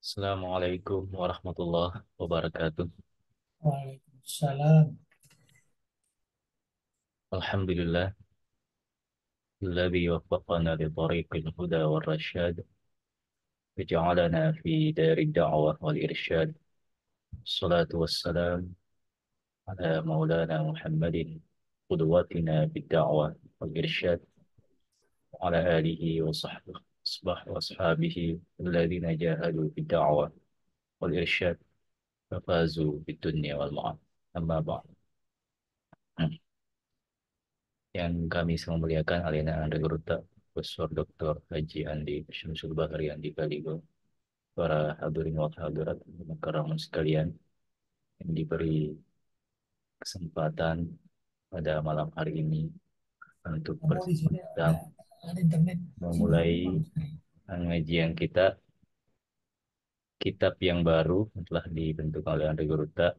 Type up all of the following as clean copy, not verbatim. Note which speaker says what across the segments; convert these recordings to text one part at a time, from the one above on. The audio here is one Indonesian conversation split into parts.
Speaker 1: Assalamualaikum warahmatullahi wabarakatuh.
Speaker 2: Waalaikumsalam.
Speaker 1: Alhamdulillah, الذي وفقنا لطريق الهدى والرشاد وجعلنا في دار الدعوة والإرشاد. الصلاة والسلام على مولانا محمد قدوتنا بالدعوة والإرشاد وعلى آله وصحبه وأصحابه الذين جاهدوا بالدعوة والإرشاد ففازوا بالدنيا والمعاد. أما بعد، yang kami sangat muliakan Alina Andre Guruta, Profesor Dr. Haji Andi Syamsul Bahri Andi Kaligo, para hadirin wal hadirat keramat sekalian yang diberi kesempatan pada malam hari ini untuk
Speaker 2: Kamu di sini
Speaker 1: berbincang
Speaker 2: ada internet sini
Speaker 1: memulai
Speaker 2: bagus nih.
Speaker 1: pengajian kita kitab yang baru telah dibentuk oleh Andre Guruta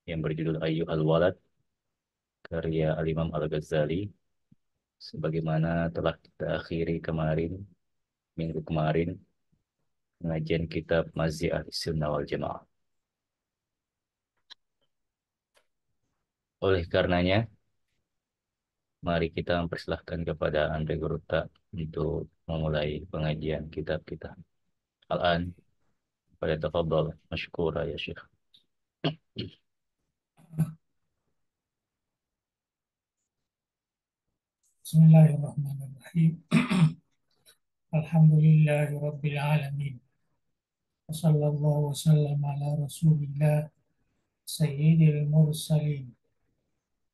Speaker 1: yang berjudul Ayyuhal Walad karya Al-Imam Al-Ghazali sebagaimana telah kita akhiri kemarin minggu kemarin pengajian kitab Mazzi Ahlussunnah wal Jamaah. Oleh karenanya, mari kita mempersilahkan kepada Andre Guruta untuk memulai pengajian kitab kita. Al-an, pada tafadhal, masyukura ya Syekh.
Speaker 2: Bismillahirrahmanirrahim. Alhamdulillahi Rabbil Alamin. Wassallallahu wasallam ala Rasulillah Sayyidil Mursalin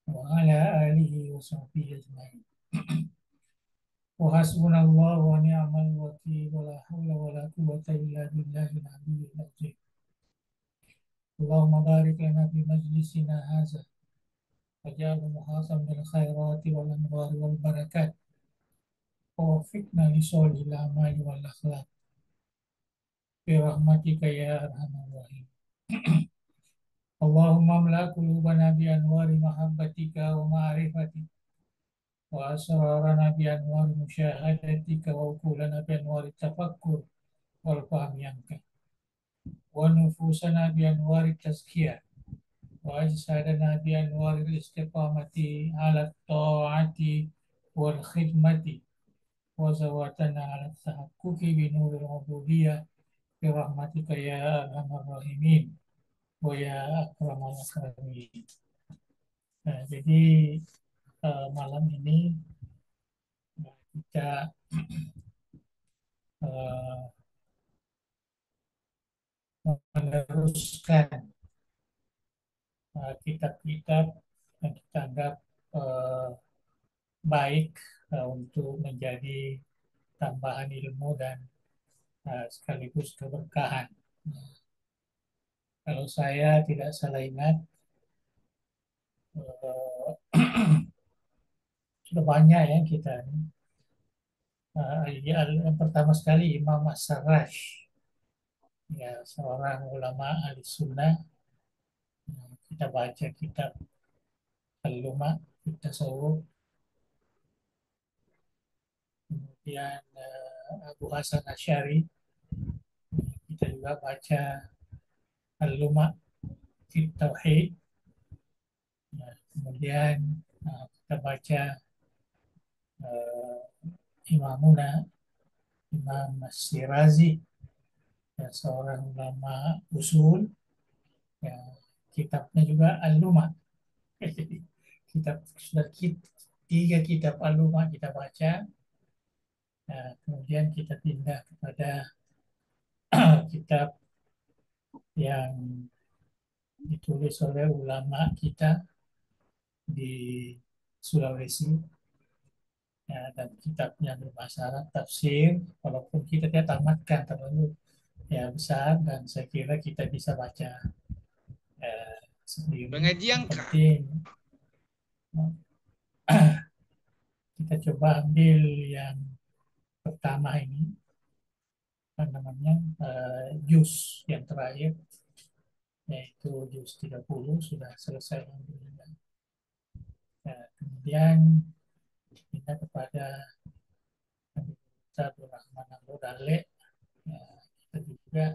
Speaker 2: wa ala alihi wa sahbihi ajma'in. Wa hasbunallahu wa ni'mal wakil wa la hawla wa la quwwata illa billahil aliyyil azim. Allahumma barik lana fi majlisina hadza waj'alhu muhasan bil khairati wal anwari wal barakat. ووفقنا لصالح الأعمال والأخلاق برحمتك يا أرحم الراحمين. اللهم املأ قلوبنا بأنوار محبتك ومعرفتك وأسرارنا بأنوار مشاهدتك وعقولنا بأنوار التفكر والفهم عنك ونفوسنا بأنوار التزكية وأجسادنا بأنوار الاستقامة على الطاعة والخدمة وزواتنا على التحقق بنور العبودية برحمتك يا أرحم الراحمين ويا أكرم الأكرمين. Nah, jadi malam ini kita uh, meneruskan kitab-kitab yang kita anggap uh, baik untuk menjadi tambahan ilmu dan sekaligus keberkahan. Nah, kalau saya tidak salah ingat, uh, sudah banyak ya kita. Yang pertama sekali Imam As-Sarraj, ya seorang ulama ahli sunnah. Kita baca kitab Al-Luma, kita tasawuf, kemudian Abu Hasan Asy'ari, kita juga baca Al-Luma Fit Tauhid. Ya, kemudian kita baca uh, Imamuna Imam Syirazi, ya, seorang ulama usul. Ya, kitabnya juga Al-Luma. Jadi kitab sudah tiga kitab Al-Luma kita baca. Nah, kemudian kita pindah kepada kitab yang ditulis oleh ulama kita di Sulawesi, ya, dan kitabnya berbahasa Arab tafsir. Walaupun kita tidak tamatkan terlalu ya besar, dan saya kira kita bisa baca sendiri.
Speaker 3: Pengajian
Speaker 2: Yang
Speaker 3: Kak.
Speaker 2: penting kita coba ambil yang pertama ini, apa namanya, juz yang terakhir, yaitu juz 30 sudah selesai alhamdulillah. Ya, kemudian kita kepada Abdul Rahman Abdul Dale, ya, kita juga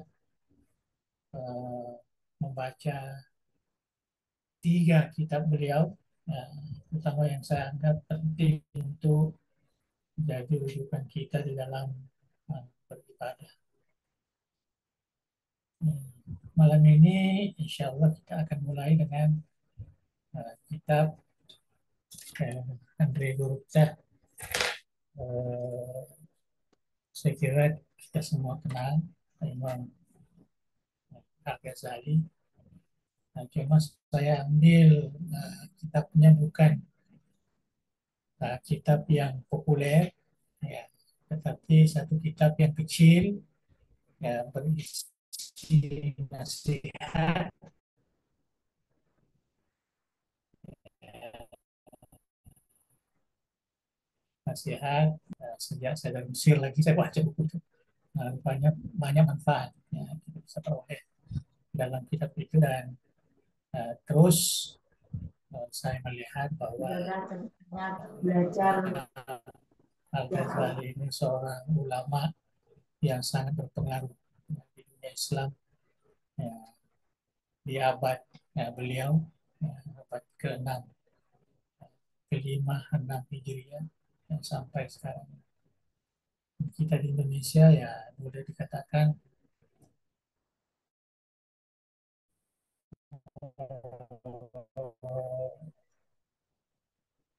Speaker 2: eh, membaca tiga kitab beliau, eh, terutama yang saya anggap penting untuk jadi rujukan kita di dalam beribadah. Hmm. Malam ini, insya Allah kita akan mulai dengan kitab Andre Gurukta. Eh, saya kira kita semua kenal Imam Al-Ghazali. Nah, cuma saya ambil kitabnya bukan kitab yang populer, ya, tetapi satu kitab yang kecil, ya, berisi nasihat, nasihat sejak saya dari Mesir lagi saya baca buku itu. Nah, banyak banyak manfaat, ya, kita bisa peroleh dalam kitab itu. Dan terus saya melihat bahwa belajar Al-Ghazali ini seorang ulama yang sangat berpengaruh di dunia Islam, ya, di abad, ya, beliau, ya, abad ke-6, ke-5, 6 Hijriah, yang sampai sekarang. Kita di Indonesia ya boleh dikatakan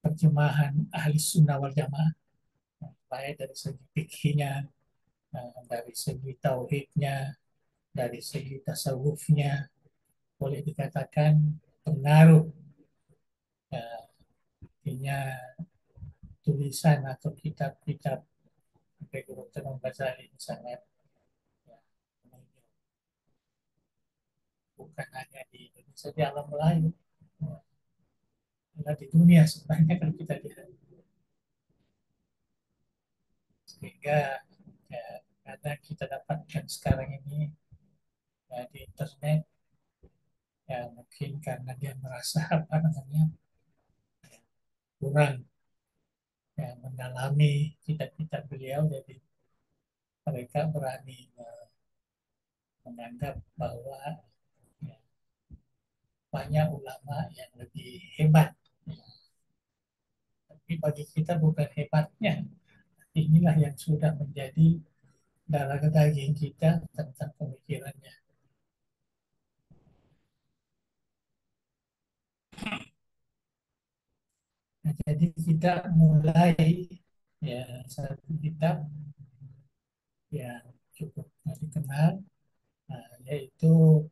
Speaker 2: terjemahan ahli sunnah wal jamaah, baik dari segi fikihnya, dari segi tauhidnya, dari segi tasawufnya, boleh dikatakan pengaruh, artinya tulisan atau kitab-kitab Habib Tenung Ghazali sangat, ya, bukan hanya di Indonesia, di alam Melayu, ya, di dunia sebenarnya kan kita lihat. Sehingga ya, karena kita dapatkan sekarang ini, ya, di internet, ya mungkin karena dia merasa apa namanya kurang, ya, mendalami kitab-kitab beliau, jadi mereka berani menganggap bahwa, ya, banyak ulama yang lebih hebat. Tapi bagi kita bukan hebatnya, inilah yang sudah menjadi darah daging kita tentang pemikirannya. Nah, jadi kita mulai, ya, satu kitab yang cukup dikenal, yaitu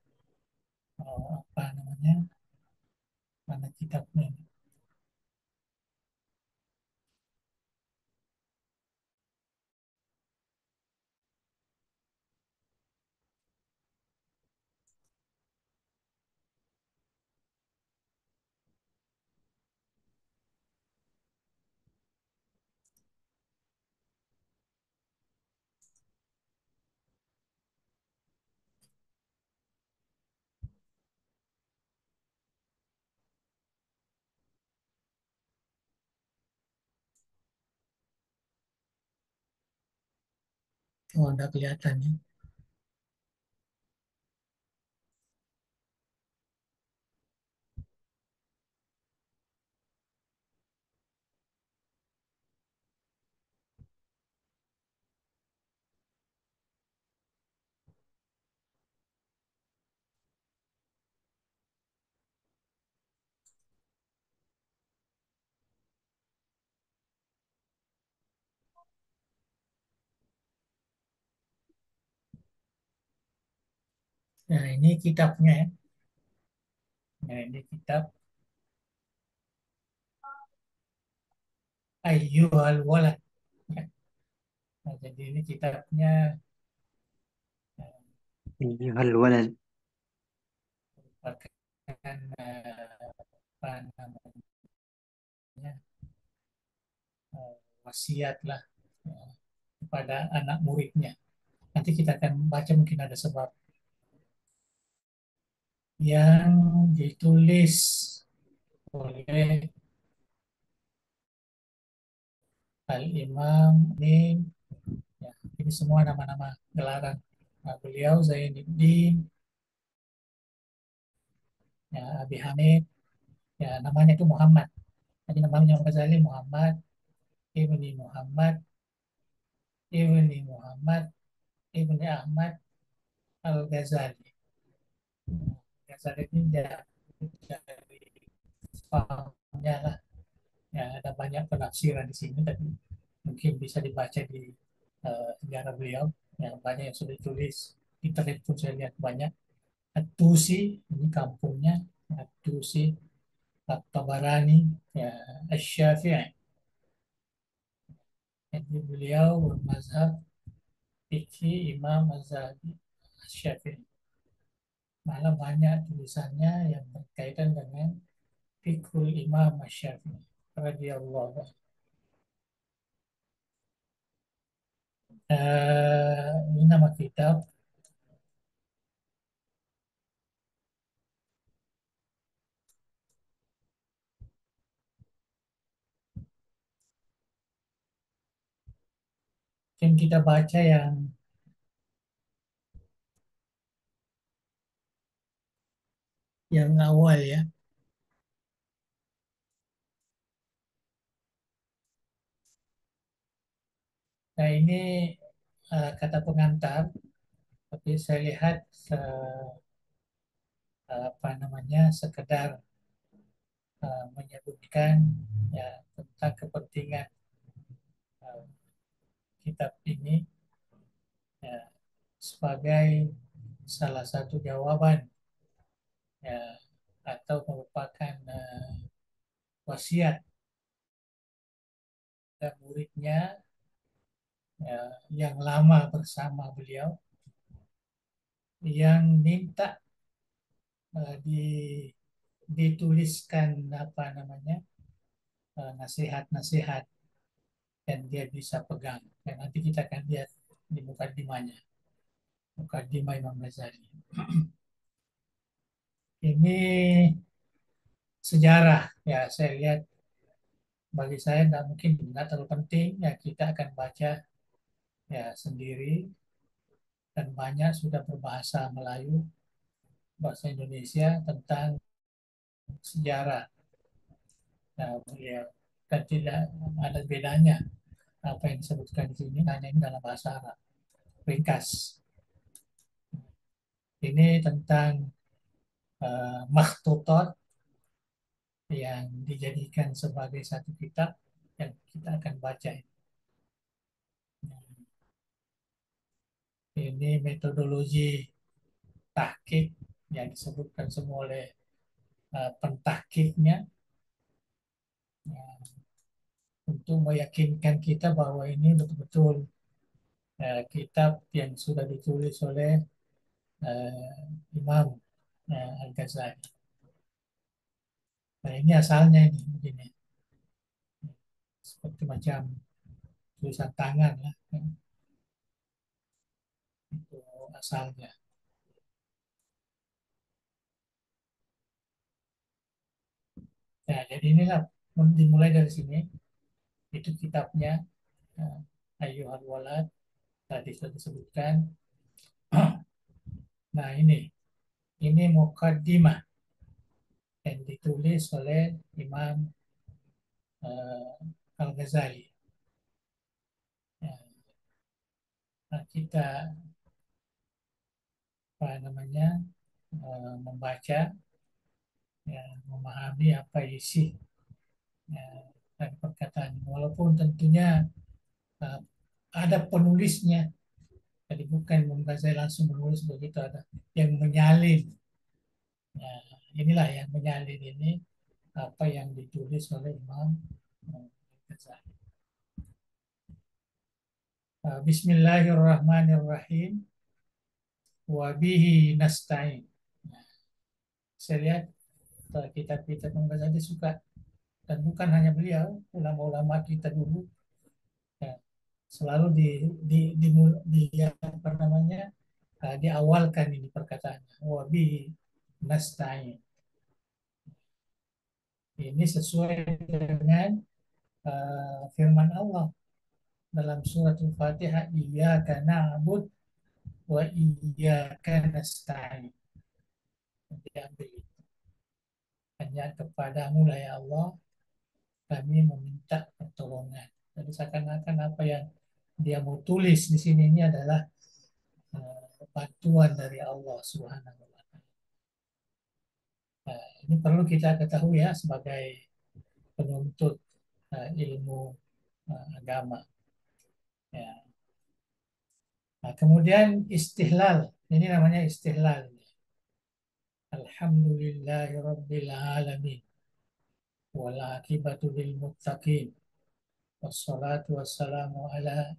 Speaker 2: apa namanya, mana kitabnya. Oh, ada kelihatan ya. Nah, ini kitabnya ya. Nah, ini kitab Ayyuhal Walad. Ya. Nah, jadi ini kitabnya
Speaker 3: أيها الولد.
Speaker 2: merupakan apa namanya, wasiat lah, kepada anak muridnya. Nanti kita akan baca, mungkin ada sebab yang ditulis oleh Al-Imam ini, ya, ini semua nama-nama gelaran. Nah, beliau Zainuddin ya Abi Hamid, ya namanya itu Muhammad. Jadi namanya Imam Ghazali Muhammad ibni Muhammad ibni Muhammad ibni Ahmad Al Ghazali. Ghazali ini dari Spanyol lah. Ya, ada banyak penafsiran di sini, tapi mungkin bisa dibaca di sejarah beliau. Yang banyak yang sudah ditulis di internet pun saya lihat banyak. At-Tusi, ini kampungnya. At-Tusi, At-Tabarani, ya, Asy-Syafi'i. Jadi beliau bermazhab fikih Imam Az-Zahabi Asy-Syafi'i. Malah banyak tulisannya yang berkaitan dengan fikhul Imam Asy-Syafi'i radhiyallahu anhu. Ini nama kitab. Mungkin kita baca yang awal ya. Nah ini kata pengantar, tapi saya lihat apa namanya sekedar menyebutkan ya tentang kepentingan uh, kitab ini ya, sebagai salah satu jawaban ya atau merupakan wasiat dan muridnya ya, yang lama bersama beliau yang minta dituliskan apa namanya nasihat-nasihat dan dia bisa pegang. Dan nanti kita akan lihat di mukadimahnya, mukadimah Imam Ghazali. Ini sejarah ya saya lihat bagi saya nggak mungkin nggak terlalu penting ya kita akan baca ya sendiri dan banyak sudah berbahasa Melayu, bahasa Indonesia tentang sejarah beliau dan tidak ada bedanya apa yang disebutkan di sini hanya ini dalam bahasa Arab ringkas. Ini tentang makhtutat yang dijadikan sebagai satu kitab yang kita akan baca. Ini metodologi tahqiq yang disebutkan semua oleh pentahqiqnya ya, untuk meyakinkan kita bahwa ini betul-betul kitab yang sudah ditulis oleh Imam Al-Ghazali. Nah ini asalnya ini begini, seperti macam tulisan tangan lah, kan? Itu asalnya. Nah jadi inilah dimulai dari sini, itu kitabnya Ayyuhal Walad tadi sudah disebutkan. Nah ini mukaddimah yang ditulis oleh Imam Al-Ghazali. Ya, nah, kita apa namanya membaca, ya, memahami apa isi ya, dan perkataan. Walaupun tentunya uh, ada penulisnya, jadi bukan Imam Ghazali langsung menulis begitu, ada yang menyalin. Ya, inilah yang menyalin ini apa yang ditulis oleh Imam Ghazali. Bismillahirrahmanirrahim. Wabihi nasta'in. Nah, saya lihat kitab-kitab Imam Ghazali suka, dan bukan hanya beliau, ulama-ulama kita dulu ya, selalu di apa namanya diawalkan ini perkataannya wabihi nasta'in. Ini sesuai dengan firman Allah dalam surat Al-Fatihah, iyyaka na'bud wa iyyaka nasta'in. Diambil. Hanya kepadamu lah ya Allah kami meminta pertolongan. Jadi seakan-akan apa yang dia mau tulis di sini ini adalah bantuan dari Allah Subhanahu wa Ta'ala. Nah, ini perlu kita ketahui ya sebagai penuntut ilmu agama. Ya. Nah, kemudian istihlal, ini namanya istihlal. Alhamdulillahirabbil alamin wal akibatu lil muttaqin wassalatu wassalamu ala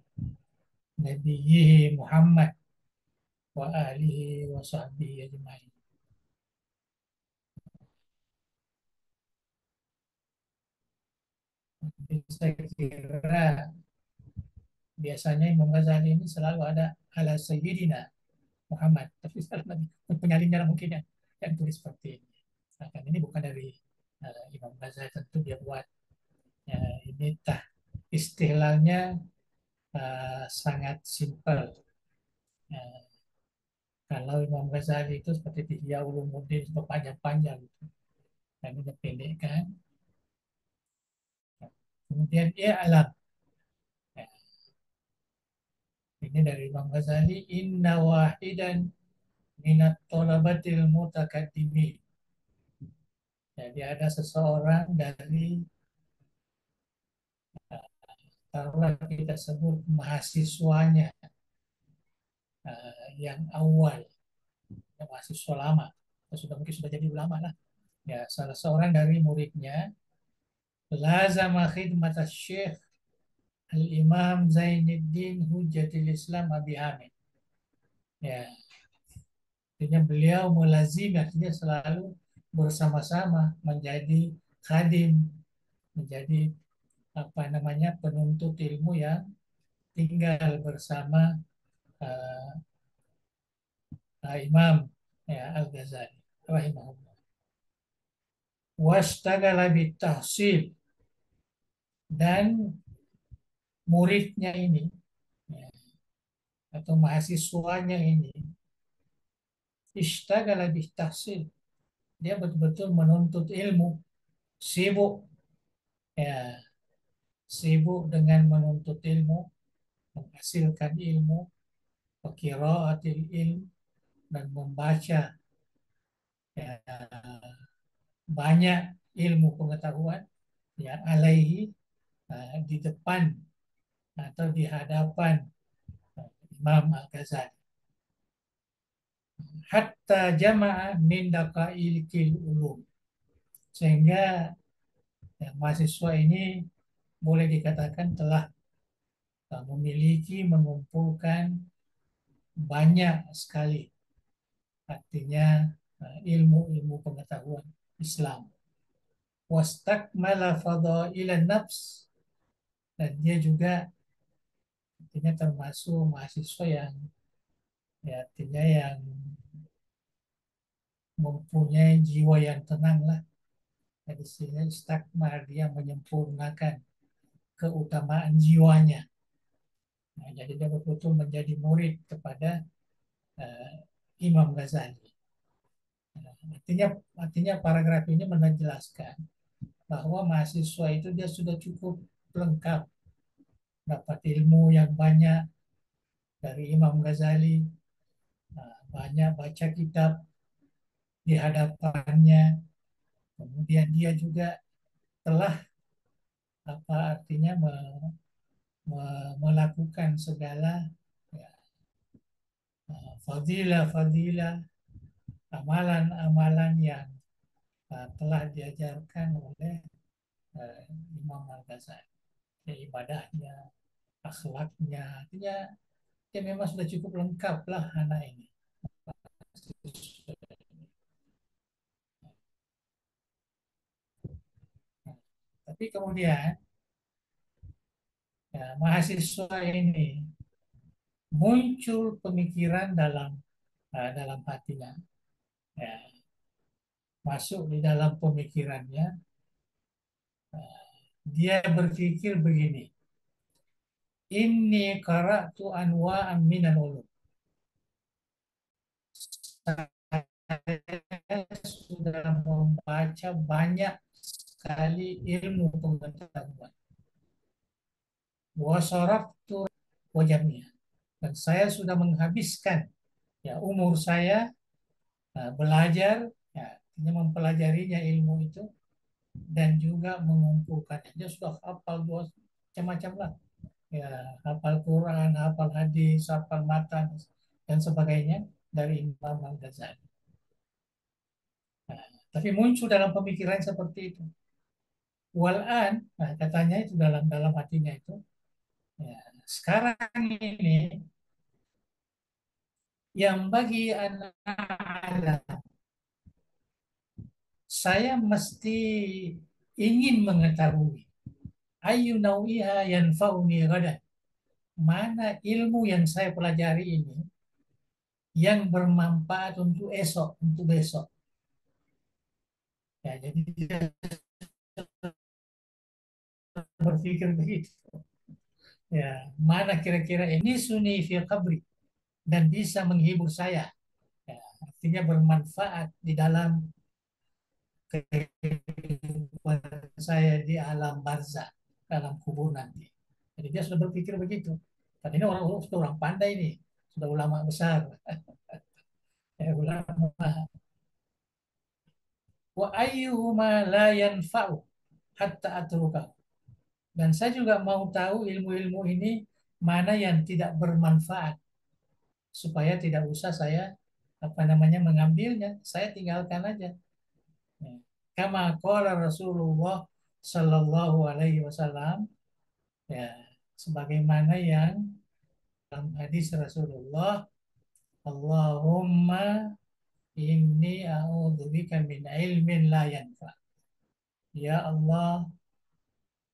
Speaker 2: nabiyyi Muhammad wa alihi wa sahbihi ajma'in. Saya kira biasanya Imam Ghazali ini selalu ada ala Sayyidina Muhammad, tapi salah penyalinnya mungkin yang tulis seperti ini. Nah, kan ini bukan dari Imam Ghazali, tentu dia buat. Ini istilahnya sangat simpel. Uh, Kalau Imam Ghazali itu seperti Ihya Ulumuddin itu panjang-panjang, gitu. Dan ini pendek kan. Kemudian ia alam. Ya, ini dari Imam Ghazali. Inna wahidan minat tolabatil mutakaddimin. Jadi ada seseorang dari taruhlah kita sebut mahasiswanya yang awal, yang mahasiswa lama, sudah mungkin sudah jadi ulama lah. Ya, salah seorang dari muridnya lazama khidmat Syekh Al-Imam Zainuddin Hujjatul Islam Abi Hamid. Ya, artinya beliau melazim, artinya selalu bersama-sama menjadi khadim, menjadi apa namanya penuntut ilmu yang tinggal bersama uh, Imam ya, Al-Ghazali rahimahullah. Wastagala bitahsil, dan muridnya ini ya, atau mahasiswanya ini istagala bitahsil, dia betul-betul menuntut ilmu, sibuk ya, sibuk dengan menuntut ilmu, menghasilkan ilmu, qiraatil ilm, dan membaca ya, banyak ilmu pengetahuan ya alaihi di depan atau di hadapan Imam Al-Ghazali. Hatta jama'a min daqailil ulum. Sehingga ya, mahasiswa ini boleh dikatakan telah memiliki, mengumpulkan banyak sekali, artinya ilmu-ilmu pengetahuan Islam. Wastakmala fadailan nafs, dan dia juga artinya termasuk mahasiswa yang ya, artinya yang mempunyai jiwa yang tenang lah. Dari sini istakmal, dia menyempurnakan keutamaan jiwanya. Nah, jadi dia betul-betul menjadi murid kepada uh, Imam Ghazali. Nah, artinya paragraf ini menjelaskan bahwa mahasiswa itu dia sudah cukup lengkap, dapat ilmu yang banyak dari Imam Ghazali, banyak baca kitab di hadapannya, kemudian dia juga telah apa artinya melakukan segala ya, fadilah-fadilah, amalan-amalan yang telah diajarkan oleh Imam Al-Ghazali. Ya, ibadahnya, akhlaknya, artinya ya memang sudah cukup lengkap lah anak ini. Tapi kemudian ya, mahasiswa ini muncul pemikiran dalam hatinya, ya, masuk di dalam pemikirannya. Dia berpikir begini, ini qara'tu anwa'an minal ulum. Saya sudah membaca banyak sekali ilmu pengetahuan. Wasaraftu wajahnya. Dan saya sudah menghabiskan ya umur saya belajar, ya, artinya mempelajarinya ilmu itu dan juga mengumpulkannya. Dia sudah hafal dua macam-macam lah. Ya, hafal Quran, hafal hadis, hafal matan dan sebagainya dari Imam Al-Ghazali. Nah, tapi muncul dalam pemikiran seperti itu. Wal'an, nah, katanya itu dalam dalam hatinya itu, ya, sekarang ini yang bagi anak saya mesti ingin mengetahui ayu nau'iha yanfa'uni ghadan. Mana ilmu yang saya pelajari ini yang bermanfaat untuk esok, untuk besok. Ya, jadi dia berpikir begitu. Ya, mana kira-kira ini suni fi qabri dan bisa menghibur saya. Ya, artinya bermanfaat di dalam kehidupan saya di alam barzah, dalam kubur nanti. Jadi dia sudah berpikir begitu. Dan ini orang pandai nih, sudah ulama besar. Ya, ulama. Wa ayyuhuma la yanfa'u hatta atrukahu. Dan saya juga mau tahu ilmu-ilmu ini mana yang tidak bermanfaat supaya tidak usah saya apa namanya mengambilnya, saya tinggalkan aja. Ya. Kama qala Rasulullah Sallallahu Alaihi Wasallam, ya, sebagaimana yang dalam hadis Rasulullah, Allahumma inni a'udzubika min ilmin la yanfa. Ya Allah,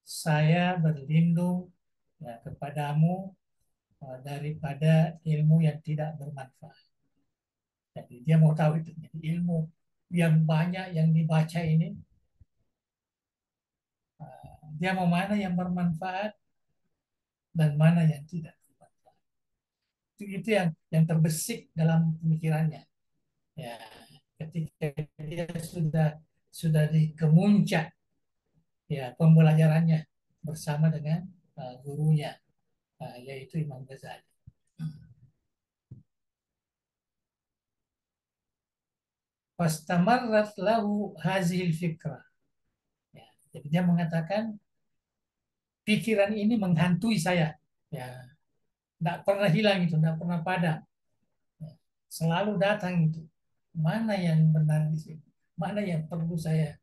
Speaker 2: saya berlindung ya, kepadamu daripada ilmu yang tidak bermanfaat. Jadi dia mau tahu itu. Jadi ilmu yang banyak yang dibaca ini, dia mau mana yang bermanfaat dan mana yang tidak bermanfaat. Itu yang terbesit dalam pemikirannya. Ya, ketika dia sudah di kemuncak ya pembelajarannya bersama dengan gurunya yaitu Imam Ghazali. Fastamarrat lahu hazil fikrah. Ya, jadi dia mengatakan pikiran ini menghantui saya. Ya, tidak pernah hilang itu, tidak pernah padam. Ya, selalu datang itu. Mana yang benar di sini? Mana yang perlu saya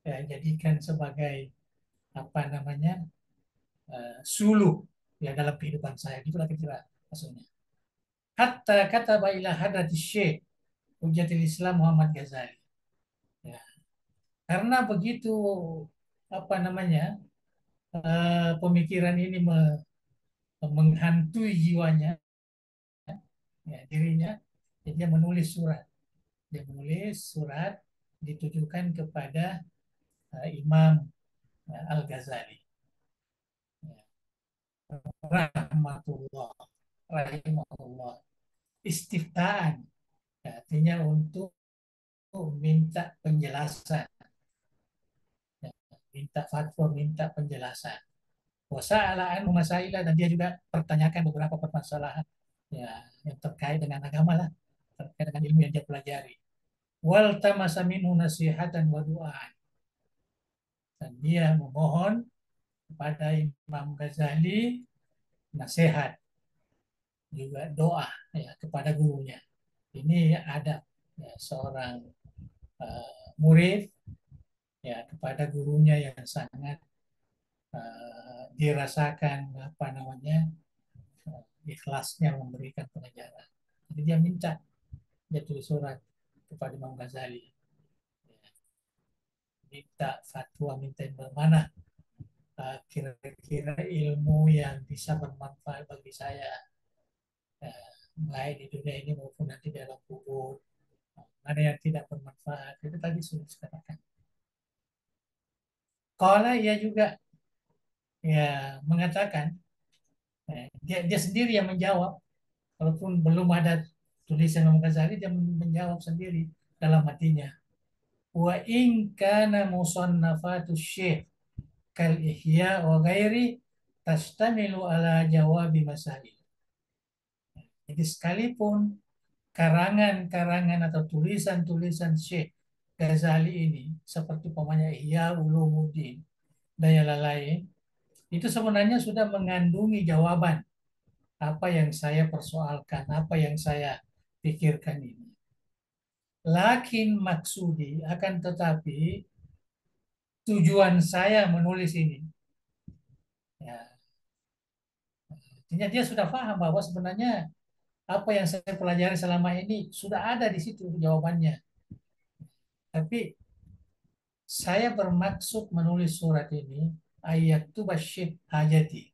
Speaker 2: ya, jadikan sebagai apa namanya suluh ya dalam kehidupan saya. Itulah kira maksudnya. Hatta kata ila hadrati Syekh Hujjatul Islam Muhammad Ghazali. Ya, karena begitu apa namanya pemikiran ini menghantui jiwanya, ya, dirinya, jadi dia menulis surat. Dia menulis surat ditujukan kepada Imam Al-Ghazali. Ya, rahmatullah, rahimahullah. Istiftaan, ya, artinya untuk minta penjelasan, ya, minta fatwa, minta penjelasan. Wasa'alaan masailah dan dia juga pertanyakan beberapa permasalahan ya yang terkait dengan agama lah, terkait dengan ilmu yang dia pelajari. Wal tamasa minhu nasihatan wa du'aan. Dan dia memohon kepada Imam Ghazali nasihat juga doa ya kepada gurunya. Ini ada ya, seorang murid ya kepada gurunya yang sangat dirasakan apa namanya ikhlasnya memberikan pengajaran. Jadi dia minta, dia tulis surat kepada Imam Ghazali, minta fatwa, minta bagaimana kira-kira ilmu yang bisa bermanfaat bagi saya, baik di dunia ini maupun nanti dalam kubur, mana yang tidak bermanfaat. Itu tadi sudah dikatakan. Kalau ia juga ya mengatakan, dia sendiri yang menjawab, walaupun belum ada tulisan Imam Ghazali, dia menjawab sendiri dalam hatinya. wa in kana musannafatu syekh kal ihya wa ghairi tastamilu ala jawabi masail. Jadi sekalipun karangan-karangan atau tulisan-tulisan Syekh Ghazali ini seperti umpamanya Ihya Ulumuddin dan yang lain itu sebenarnya sudah mengandungi jawaban apa yang saya persoalkan, apa yang saya pikirkan ini. Lakin maksudi akan tetapi tujuan saya menulis ini, ya, artinya dia sudah paham bahwa sebenarnya apa yang saya pelajari selama ini sudah ada di situ jawabannya. Tapi saya bermaksud menulis surat ini ayat tu basyid hajati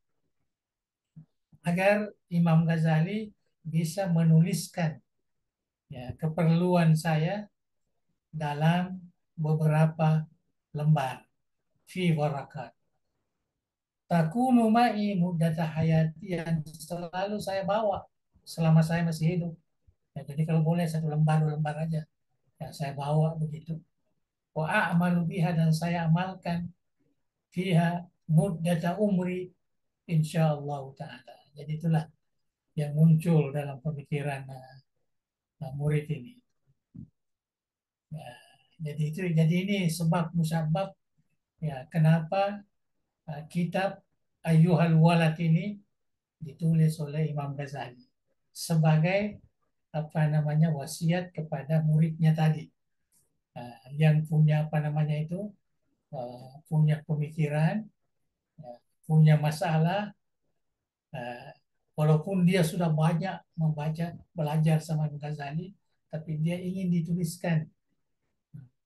Speaker 2: agar Imam Ghazali bisa menuliskan ya, keperluan saya dalam beberapa lembar fi warakat. Takunu ma'i muddata hayati yang selalu saya bawa selama saya masih hidup. Ya, jadi kalau boleh satu lembar dua lembar aja ya saya bawa begitu. Wa a'malu biha dan saya amalkan fiha muddata umri insyaallah taala. Jadi itulah yang muncul dalam pemikiran murid ini. Ya, jadi ini sebab musabab ya kenapa kitab Ayyuhal Walad ini ditulis oleh Imam Ghazali sebagai apa namanya wasiat kepada muridnya tadi. Yang punya apa namanya itu punya pemikiran, punya masalah, uh, walaupun dia sudah banyak membaca, belajar sama Ghazali, tapi dia ingin dituliskan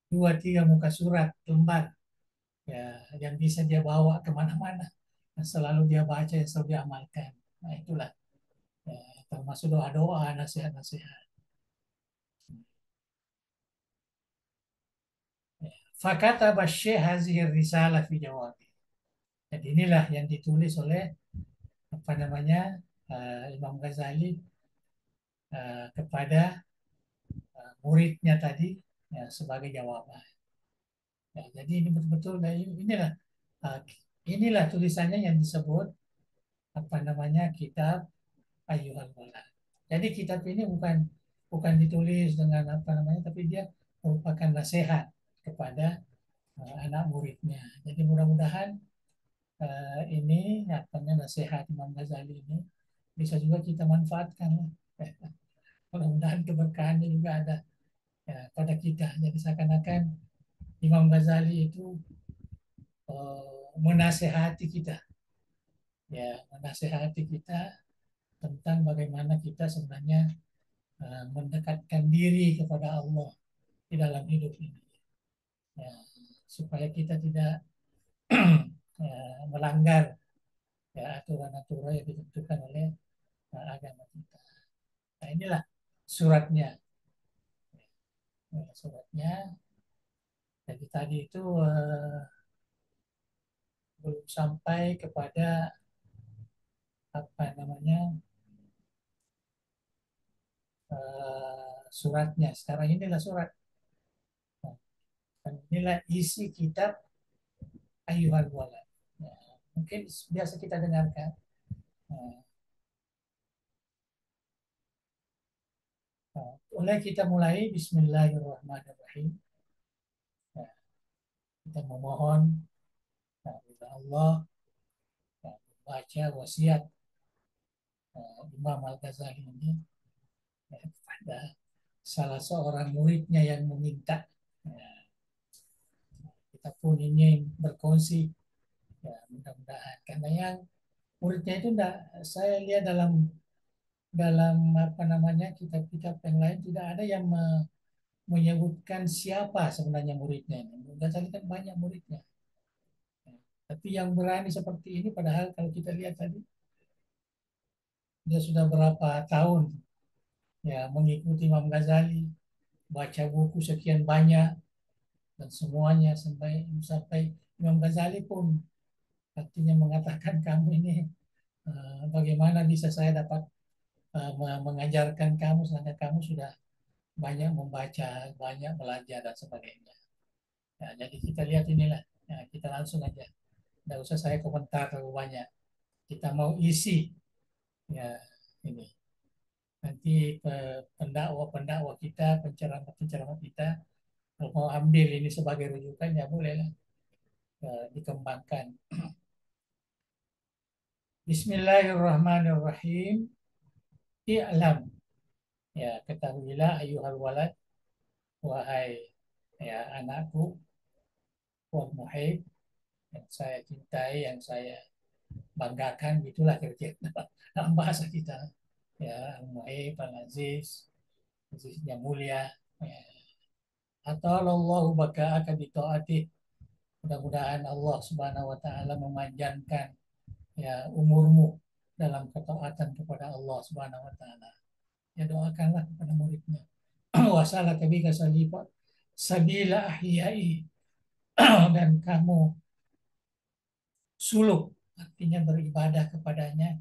Speaker 2: dua tiga muka surat lembar ya yang bisa dia bawa kemana-mana, yang selalu dia baca, yang selalu dia amalkan. Nah itulah ya, termasuk doa-doa, nasihat-nasihat. Fakata Syekh Hazir Risalah fi jawab. Jadi inilah yang ditulis oleh apa namanya Imam Ghazali kepada muridnya tadi ya, sebagai jawaban. Ya, jadi ini betul-betul inilah uh, inilah tulisannya yang disebut apa namanya kitab Ayyuhal Walad. Jadi kitab ini bukan bukan ditulis dengan apa namanya, tapi dia merupakan nasihat kepada anak muridnya. Jadi mudah-mudahan ini apa namanya nasihat Imam Ghazali ini bisa juga kita manfaatkan. Mudah-mudahan keberkahannya juga ada ya, pada kita. Jadi seakan-akan Imam Ghazali itu menasehati kita, ya menasehati kita tentang bagaimana kita sebenarnya mendekatkan diri kepada Allah di dalam hidup ini, ya, supaya kita tidak ya, melanggar ya, aturan-aturan yang ditentukan oleh agama kita. Nah inilah suratnya, ya, suratnya. Jadi tadi itu belum sampai kepada apa namanya suratnya. Sekarang inilah surat. Dan inilah isi kitab Ayyuhal Walad. Ya, mungkin biasa kita dengarkan. Nah, oleh kita mulai Bismillahirrahmanirrahim. Ya, kita memohon kepada Allah ya, membaca wasiat Imam Al-Ghazali ini ya, kepada salah seorang muridnya yang meminta. Ya, kita pun ingin berkongsi ya mudah-mudahan karena yang muridnya itu enggak, saya lihat dalam dalam apa namanya kitab-kitab yang lain tidak ada yang menyebutkan siapa sebenarnya muridnya ini. Ghazali kan banyak muridnya. Tapi yang berani seperti ini padahal kalau kita lihat tadi dia sudah berapa tahun ya mengikuti Imam Ghazali, baca buku sekian banyak dan semuanya sampai sampai Imam Ghazali pun artinya mengatakan kamu ini bagaimana bisa saya dapat mengajarkan kamu sedangkan kamu sudah banyak membaca, banyak belajar dan sebagainya. Ya, jadi kita lihat inilah, ya, kita langsung aja, nggak usah saya komentar terlalu banyak. Kita mau isi, ya ini. Nanti pendakwa-pendakwa kita, penceramah-penceramah kita, kalau mau ambil ini sebagai rujukan, ya bolehlah, dikembangkan. Bismillahirrahmanirrahim. I'lam. Ya, ketahuilah ayuhal walad, wahai ya anakku, wal muhib, yang saya cintai, yang saya banggakan, gitulah kira-kira dalam bahasa kita. Ya, al muhib, al aziz, aziz yang mulia. Ya. Atau Allah baka akan ditaati. Mudah-mudahan Allah Subhanahu wa taala memanjangkan ya umurmu dalam ketaatan kepada Allah Subhanahu wa taala. Ya, doakanlah kepada muridnya. Wasalah kabika salifa sabila ahyai, dan kamu suluk, artinya beribadah kepadanya,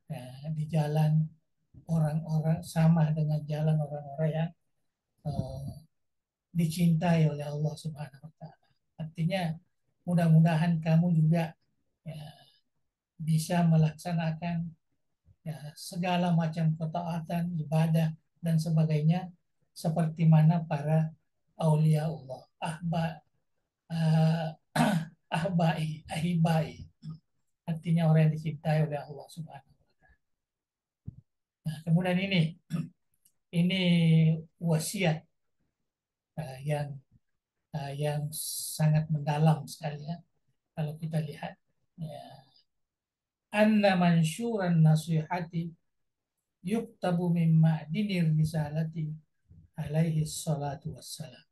Speaker 2: ya, di jalan orang-orang, sama dengan jalan orang-orang yang eh, dicintai oleh Allah Subhanahu wa taala. Artinya mudah-mudahan kamu juga ya, bisa melaksanakan ya, segala macam ketaatan, ibadah dan sebagainya seperti mana para aulia Allah, ah, ahbai, ahibai. Artinya orang yang dicintai oleh Allah Subhanahu wa taala. Nah, kemudian ini wasiat yang sangat mendalam sekali ya. Kalau kita lihat ya, anna mansyuran nasihati yuktabu min ma'dinir risalati alaihi salatu wassalam.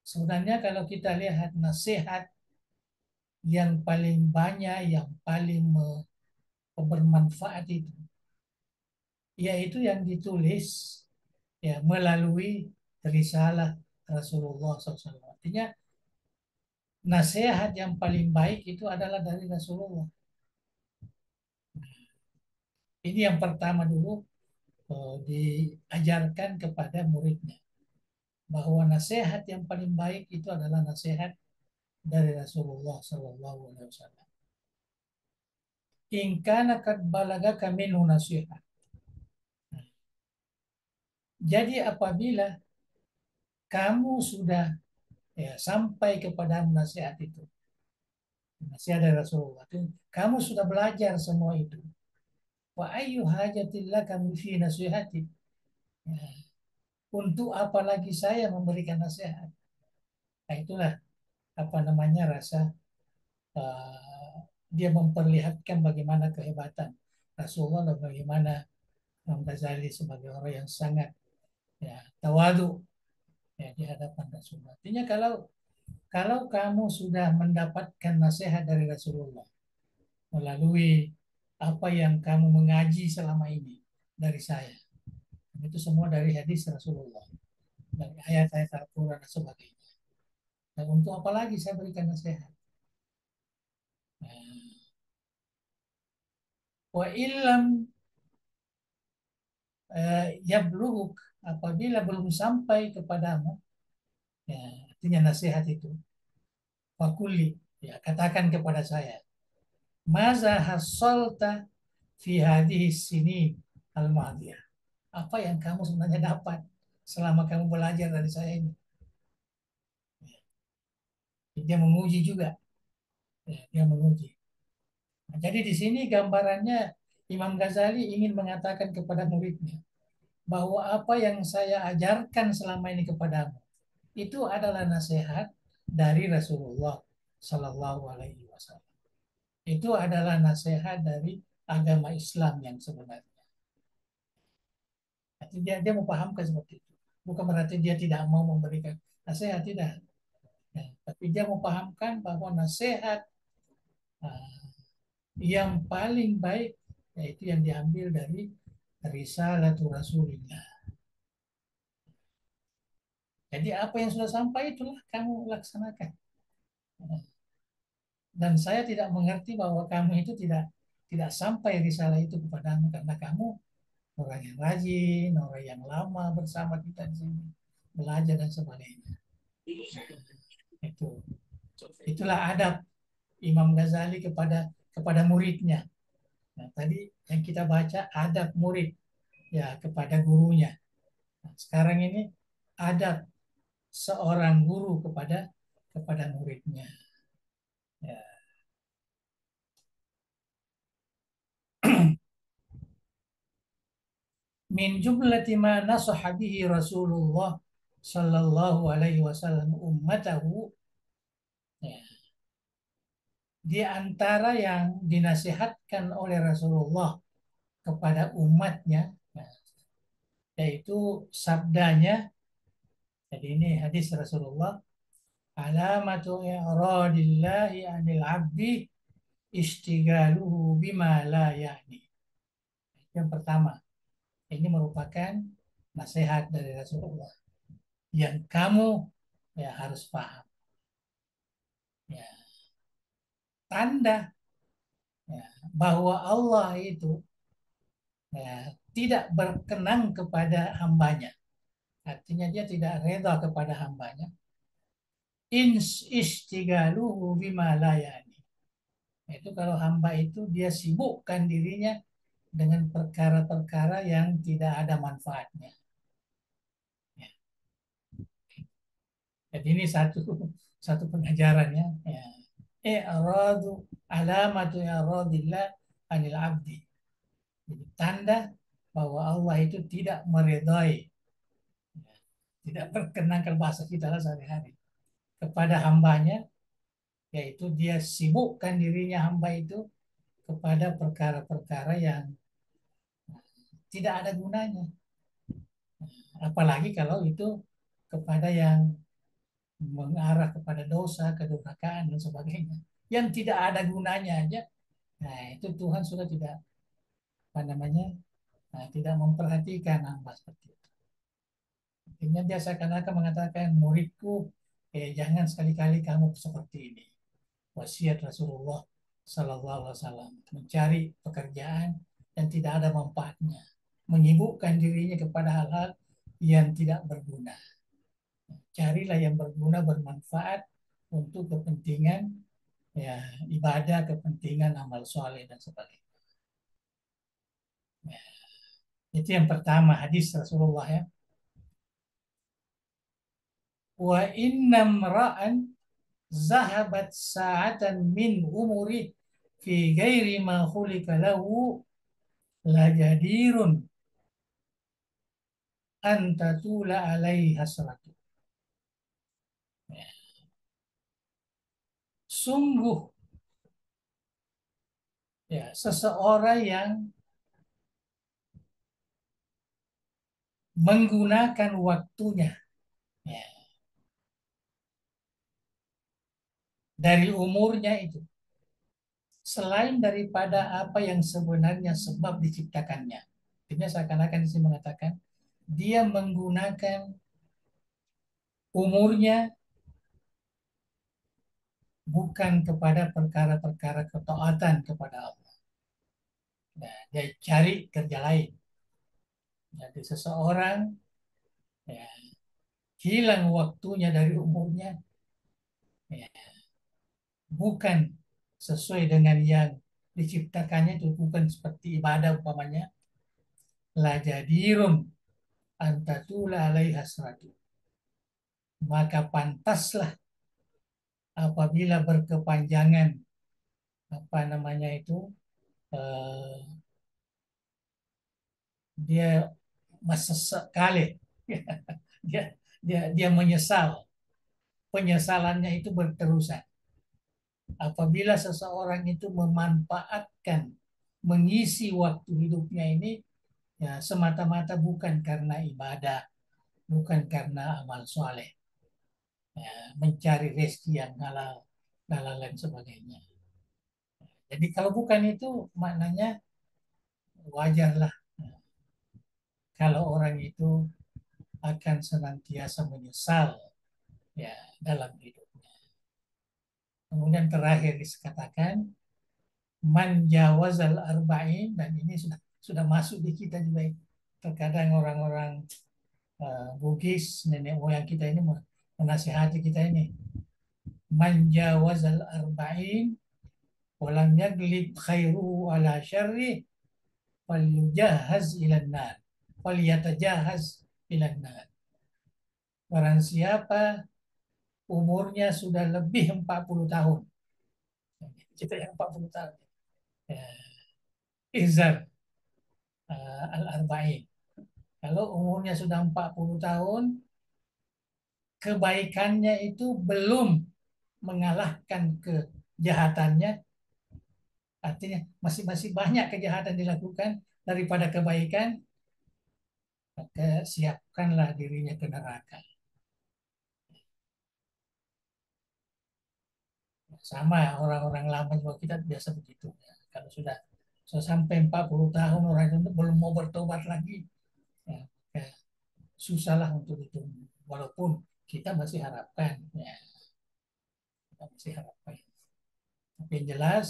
Speaker 2: Sebenarnya kalau kita lihat nasihat yang paling banyak, yang paling bermanfaat itu, yaitu yang ditulis ya melalui risalah Rasulullah SAW. Artinya nasihat yang paling baik itu adalah dari Rasulullah. Ini yang pertama dulu diajarkan kepada muridnya, bahwa nasihat yang paling baik itu adalah nasihat dari Rasulullah Sallallahu Alaihi Wasallam. Ingkana kad balagaka minhu nasihat. Jadi apabila kamu sudah ya, sampai kepada nasihat itu, nasihat dari Rasulullah, kamu sudah belajar semua itu. Wa ayyu hajatillah kamu fi nasihati. Ya, untuk apa lagi saya memberikan nasihat? Nah, itulah apa namanya rasa uh, dia memperlihatkan bagaimana kehebatan Rasulullah dan bagaimana Imam Ghazali sebagai orang yang sangat ya tawadu ya di hadapan Rasulullah. Artinya kalau kamu sudah mendapatkan nasihat dari Rasulullah melalui apa yang kamu mengaji selama ini dari saya, itu semua dari hadis Rasulullah, dari ayat-ayat Al-Quran dan sebagainya. Dan untuk apa lagi saya berikan nasihat? Nah, wa illam yabluguk, apabila belum sampai kepadamu, ya, artinya nasihat itu, fakuli, ya, katakan kepada saya, maza hasolta fi hadhihi sini al-madiyah. Apa yang kamu sebenarnya dapat selama kamu belajar dari saya ini? Dia menguji juga, ya, dia menguji. Nah, jadi di sini gambarannya Imam Ghazali ingin mengatakan kepada muridnya bahwa apa yang saya ajarkan selama ini kepadamu itu adalah nasihat dari Rasulullah Sallallahu Alaihi Wasallam. Itu adalah nasihat dari agama Islam yang sebenarnya. Jadi dia memahamkan seperti itu. Bukan berarti dia tidak mau memberikan nasihat, tidak. Ya, tapi dia memahamkan bahwa nasihat uh, yang paling baik yaitu yang diambil dari Risalatul Rasulillah. Jadi apa yang sudah sampai itulah kamu laksanakan. Dan saya tidak mengerti bahwa kamu itu tidak sampai risalah itu kepadamu karena kamu orang yang rajin, orang yang lama bersama kita di sini. belajar dan sebagainya. Itu itulah adab Imam Ghazali kepada muridnya. Nah, tadi yang kita baca adab murid ya kepada gurunya. Nah, sekarang ini adab seorang guru kepada muridnya. Ya. Min jumlati ma nasaha bihi Rasulullah sallallahu alaihi wasallam ummatahu, ya, di antara yang dinasihatkan oleh Rasulullah kepada umatnya, ya, yaitu sabdanya. Jadi ini hadis Rasulullah, alamatu i'radillahi anil abdi istigaluhu bima la ya'ni. Yang pertama, ini merupakan nasihat dari Rasulullah yang kamu ya harus paham. Ya, tanda ya, bahwa Allah itu ya, tidak berkenan kepada hambanya. Artinya dia tidak reda kepada hambanya. Istigaluhu bima la yani. Itu kalau hamba itu dia sibukkan dirinya dengan perkara-perkara yang tidak ada manfaatnya. Ya. Jadi ini satu pengajarannya. Ya. I'radu alamatu i'radillah anil abdi. Jadi tanda bahwa Allah itu tidak meredai, ya, tidak berkenan kalau bahasa kita lah sehari-hari kepada hambanya, yaitu dia sibukkan dirinya hamba itu kepada perkara-perkara yang tidak ada gunanya. Apalagi kalau itu kepada yang mengarah kepada dosa, kedurhakaan dan sebagainya. Yang tidak ada gunanya aja. Nah, itu Tuhan sudah tidak apa namanya? Nah, tidak memperhatikan hamba seperti itu. Akhirnya dia seakan-akan mengatakan muridku, jangan sekali-kali kamu seperti ini. Wasiat Rasulullah Sallallahu Alaihi Wasallam mencari pekerjaan yang tidak ada manfaatnya, menyibukkan dirinya kepada hal-hal yang tidak berguna. Carilah yang berguna, bermanfaat untuk kepentingan ya ibadah, kepentingan amal soleh dan sebagainya. Ya, itu yang pertama hadis Rasulullah ya. Wa innam ra'an zahabat sa'atan min umuri fi ghairi ma khulika lahu la jadirun antatula alaihi hasratu. Ya. Sungguh ya seseorang yang menggunakan waktunya ya, dari umurnya itu selain daripada apa yang sebenarnya sebab diciptakannya. Artinya seakan-akan di sini mengatakan dia menggunakan umurnya bukan kepada perkara-perkara ketaatan kepada Allah. Nah, dia cari kerja lain. Jadi seseorang ya, hilang waktunya dari umurnya ya, bukan sesuai dengan yang diciptakannya, itu bukan seperti ibadah umpamanya, la jadirun antatula alaihi hasratu, maka pantaslah apabila berkepanjangan apa namanya itu eh, dia sesekali dia dia menyesal, penyesalannya itu berterusan apabila seseorang itu memanfaatkan mengisi waktu hidupnya ini ya semata-mata bukan karena ibadah, bukan karena amal soleh, ya, mencari rezeki yang halal, halal dan sebagainya. Jadi kalau bukan itu maknanya wajarlah kalau orang itu akan senantiasa menyesal ya dalam hidupnya. Kemudian terakhir dikatakan man jawazal arba'in, dan ini sudah masuk di kita juga. Terkadang orang-orang Bugis, nenek moyang kita ini menasihati kita ini. Man jawazal arba'in walam yaglib khairuhu ala syarri falyujahaz ilan nar. Falyatajahaz ilan nar. Barang siapa umurnya sudah lebih 40 tahun. Kita yang 40 tahun. Ya, Izar al-arba'in. Kalau umurnya sudah 40 tahun, kebaikannya itu belum mengalahkan kejahatannya, artinya masih masih banyak kejahatan dilakukan daripada kebaikan, maka siapkanlah dirinya ke neraka. Sama orang-orang lama juga kita biasa begitu. Ya. Kalau sudah sampai 40 tahun orang itu belum mau bertobat lagi, ya, ya, susahlah untuk itu. Walaupun kita masih harapkan, ya, kita masih harapkan. Tapi yang jelas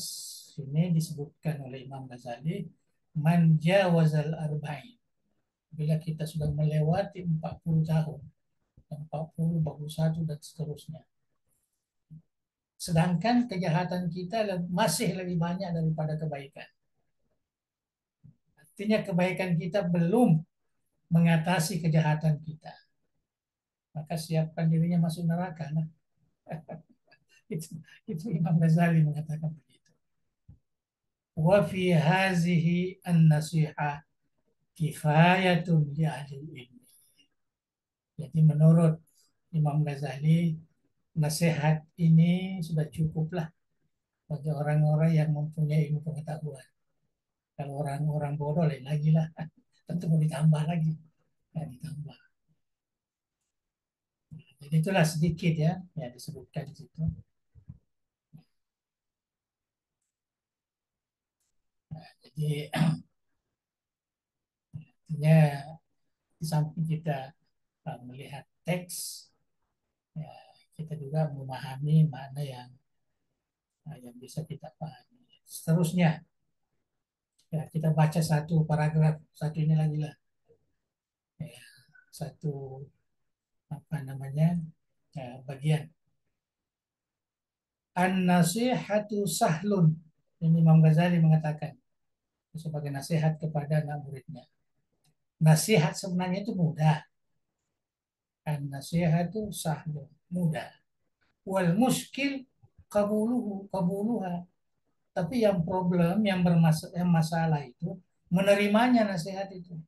Speaker 2: ini disebutkan oleh Imam Ghazali, man jawazal arba'in. Bila kita sudah melewati 40 tahun, 40, 41 dan seterusnya. Sedangkan kejahatan kita masih lebih banyak daripada kebaikan. Artinya kebaikan kita belum mengatasi kejahatan kita. Maka siapkan dirinya masuk neraka. Nah, itu, itu Imam Ghazali mengatakan begitu. Wa fi hazihi an-nasihah kifayatun li ahli ilmi. Jadi menurut Imam Ghazali, nasihat ini sudah cukuplah bagi orang-orang yang mempunyai ilmu pengetahuan. Kalau orang-orang bodoh lain lagi lah, tentu mau ditambah lagi, ya, ditambah. Jadi itulah sedikit ya, ya disebutkan di situ. Jadi artinya di samping kita melihat teks, ya, kita juga memahami mana yang bisa kita pahami. Seterusnya, ya, kita baca satu paragraf, satu ini lagi lah, ya, satu apa namanya bagian. An-nasihatu sahlun. Ini Imam Ghazali mengatakan sebagai nasihat kepada anak muridnya. Nasihat sebenarnya itu mudah. An-nasihatu sahlun, mudah. Wal muskil kabuluha. Tapi yang problem, yang masalah itu menerimanya nasihat itu.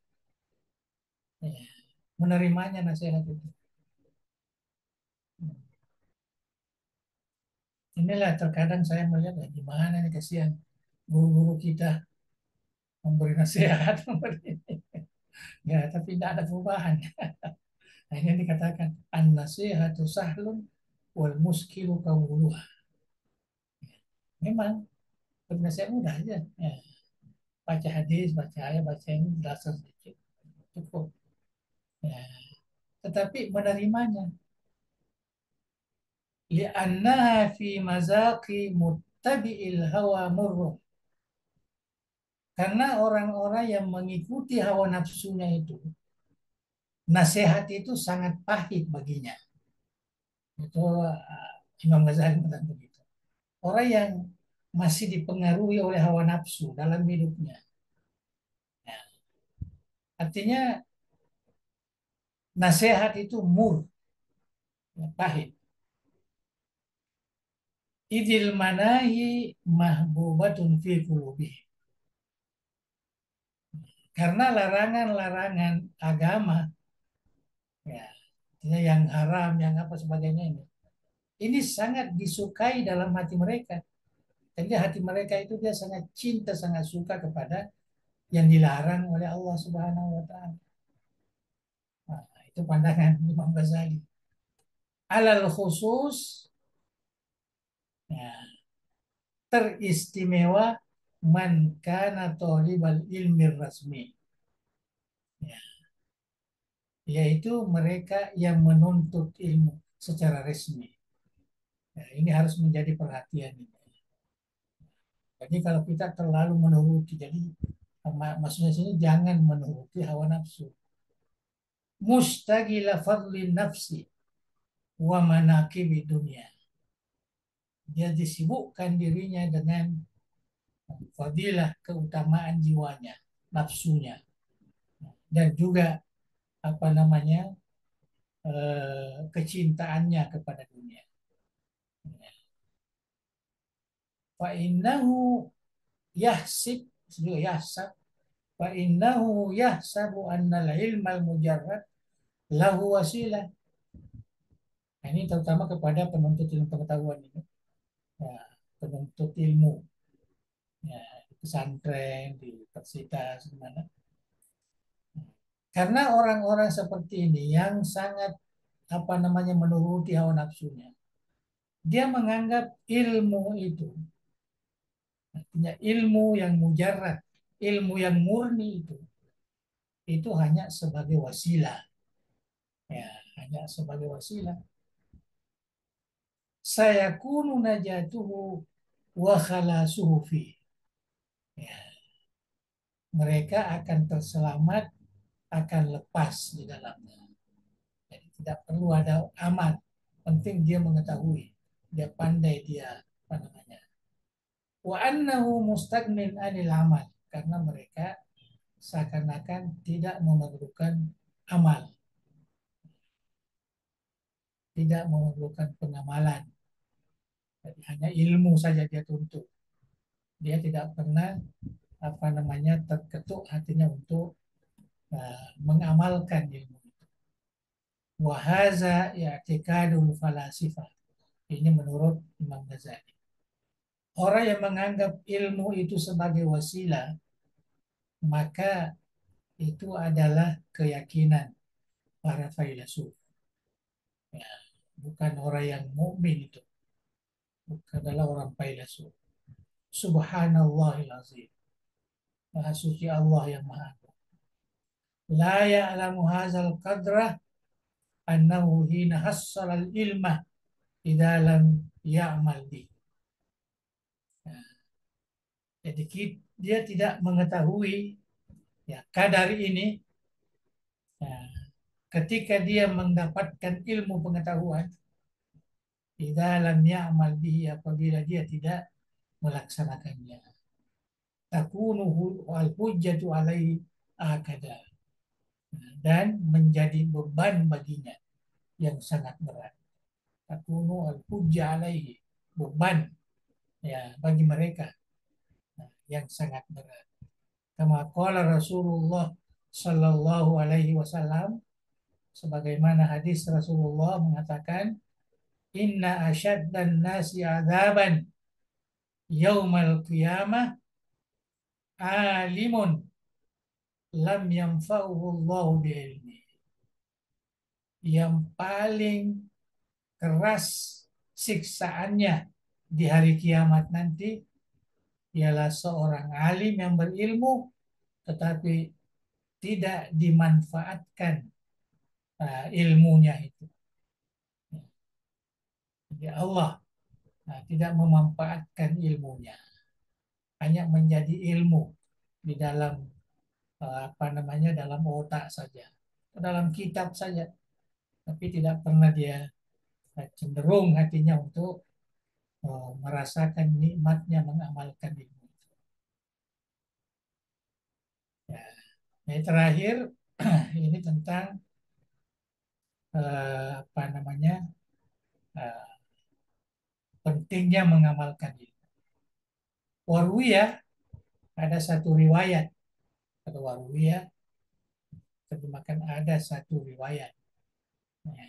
Speaker 2: Ya, menerimanya nasihat itu. Inilah terkadang saya melihat ya, gimana nih kasihan guru-guru kita memberi nasihat, memberi. Ya, tapi tidak ada perubahan. Nah, ini dikatakan an-nasihatu sahlun wal muskilu kawuluha. Memang bernasihat mudah aja. Ya, baca hadis, baca ayat, baca ini jelaskan sedikit. Cukup. Ya. Tetapi menerimanya. Li'annaha fi mazaqi muttabi'il hawa murruh. Karena orang-orang yang mengikuti hawa nafsunya itu, nasihat itu sangat pahit baginya. Itu Imam Ghazali mengatakan begitu. Orang yang masih dipengaruhi oleh hawa nafsu dalam hidupnya. Ya, artinya nasihat itu ya, pahit. Idil manahi mahbubatun fi qulubih. Karena larangan-larangan agama, ya, yang haram, yang apa sebagainya ini sangat disukai dalam hati mereka. Jadi hati mereka itu dia sangat cinta, sangat suka kepada yang dilarang oleh Allah Subhanahu wa taala. Nah, itu pandangan Imam Ghazali. Alal khusus, ya, teristimewa man kana thalibal ilmi rasmi. Ya, yaitu mereka yang menuntut ilmu secara resmi. Ya, ini harus menjadi perhatian. Jadi kalau kita terlalu menuruti, jadi maksudnya sini jangan menuruti hawa nafsu. mustagila fadli nafsi wa manaqibi dunia. Dia disibukkan dirinya dengan fadilah keutamaan jiwanya, nafsunya, dan juga apa namanya kecintaannya kepada dunia. Fa innahu yahsib yahsab fa innahu yahsabu anna al-ilma al-mujarrad lahu wasilah. Nah, ini terutama kepada penuntut ilmu pengetahuan ini. Ya, penuntut ilmu ya, di pesantren, di universitas, di mana. Karena orang-orang seperti ini yang sangat apa namanya menuruti hawa nafsunya, dia menganggap ilmu itu, artinya ilmu yang mujarrad, ilmu yang murni itu hanya sebagai wasilah, ya, hanya sebagai wasilah. Saya kunu najatuhu wa khalasuhu fi. Ya, mereka akan terselamat, akan lepas di dalamnya. Jadi tidak perlu ada amal, penting dia mengetahui, dia pandai, dia apa namanya. Wa annahu mustagnin anil amal, karena mereka seakan-akan tidak memerlukan amal, tidak memerlukan pengamalan. Jadi hanya ilmu saja dia tuntut. Dia tidak pernah apa namanya terketuk hatinya untuk mengamalkan ilmu itu. Wahaza i'tikadul falasifah. Ini menurut Imam Ghazali. Orang yang menganggap ilmu itu sebagai wasilah, maka itu adalah keyakinan para filsuf. Ya, bukan orang yang mukmin itu, bukan adalah orang filsuf. Subhanallahil azim. Maha suci Allah yang maha agung. La ya'lamu hadzal qadrah annahu hina hassal ilma idza lam ya'mal bi. Nah, jadi dia tidak mengetahui ya kadar ini ya, ketika dia mendapatkan ilmu pengetahuan di dalam ya'mal bihi, apabila dia tidak melaksanakannya, takunu al hujjatu alaihi akada, dan menjadi beban baginya yang sangat berat. Takunu al hujjah alaihi, beban ya bagi mereka yang sangat berat. Kama qala Rasulullah sallallahu alaihi wasallam, sebagaimana hadis Rasulullah mengatakan, inna asyaddan nasi azaban yaumal qiyamah alimun lam yanfa'uhu Allah bi'ilmi. Yang paling keras siksaannya di hari kiamat nanti ialah seorang alim yang berilmu tetapi tidak dimanfaatkan ilmunya itu. Jadi Allah tidak memanfaatkan ilmunya, hanya menjadi ilmu di dalam apa namanya dalam otak saja, dalam kitab saja, tapi tidak pernah dia cenderung hatinya untuk merasakan nikmatnya mengamalkan ilmu. Ya. Yang terakhir ini tentang apa namanya uh, pentingnya mengamalkan ilmu. Warwiyah, ada satu riwayat atau warwiyah terjemahkan ada satu riwayat. Ya.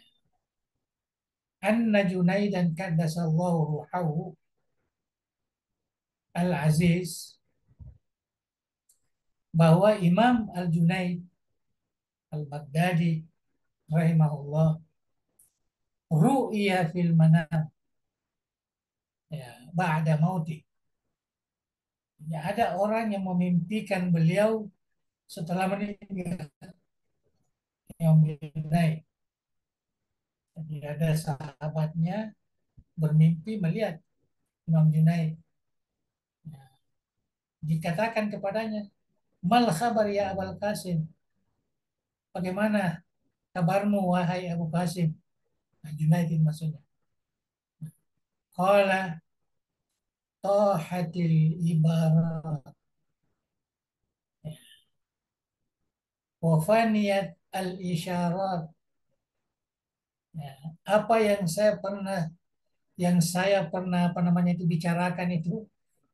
Speaker 2: Anna Junaidan kaddasallahu ruhahu al-Aziz, bahwa Imam Al-Junaid Al-Baghdadi rahimahullah ru'ya fil manam ya ba'da mauti. Ya, ada orang yang memimpikan beliau setelah meninggal, yang Junaid. Jadi ada sahabatnya bermimpi melihat Imam Junaid. Ya, dikatakan kepadanya, mal khabar ya Abul Qasim, bagaimana kabarmu wahai Abu Qasim. Nah, Junaidin maksudnya. Qala tahatil ibarat wa faniyat al isyarat. Ya, apa yang saya pernah apa namanya itu bicarakan itu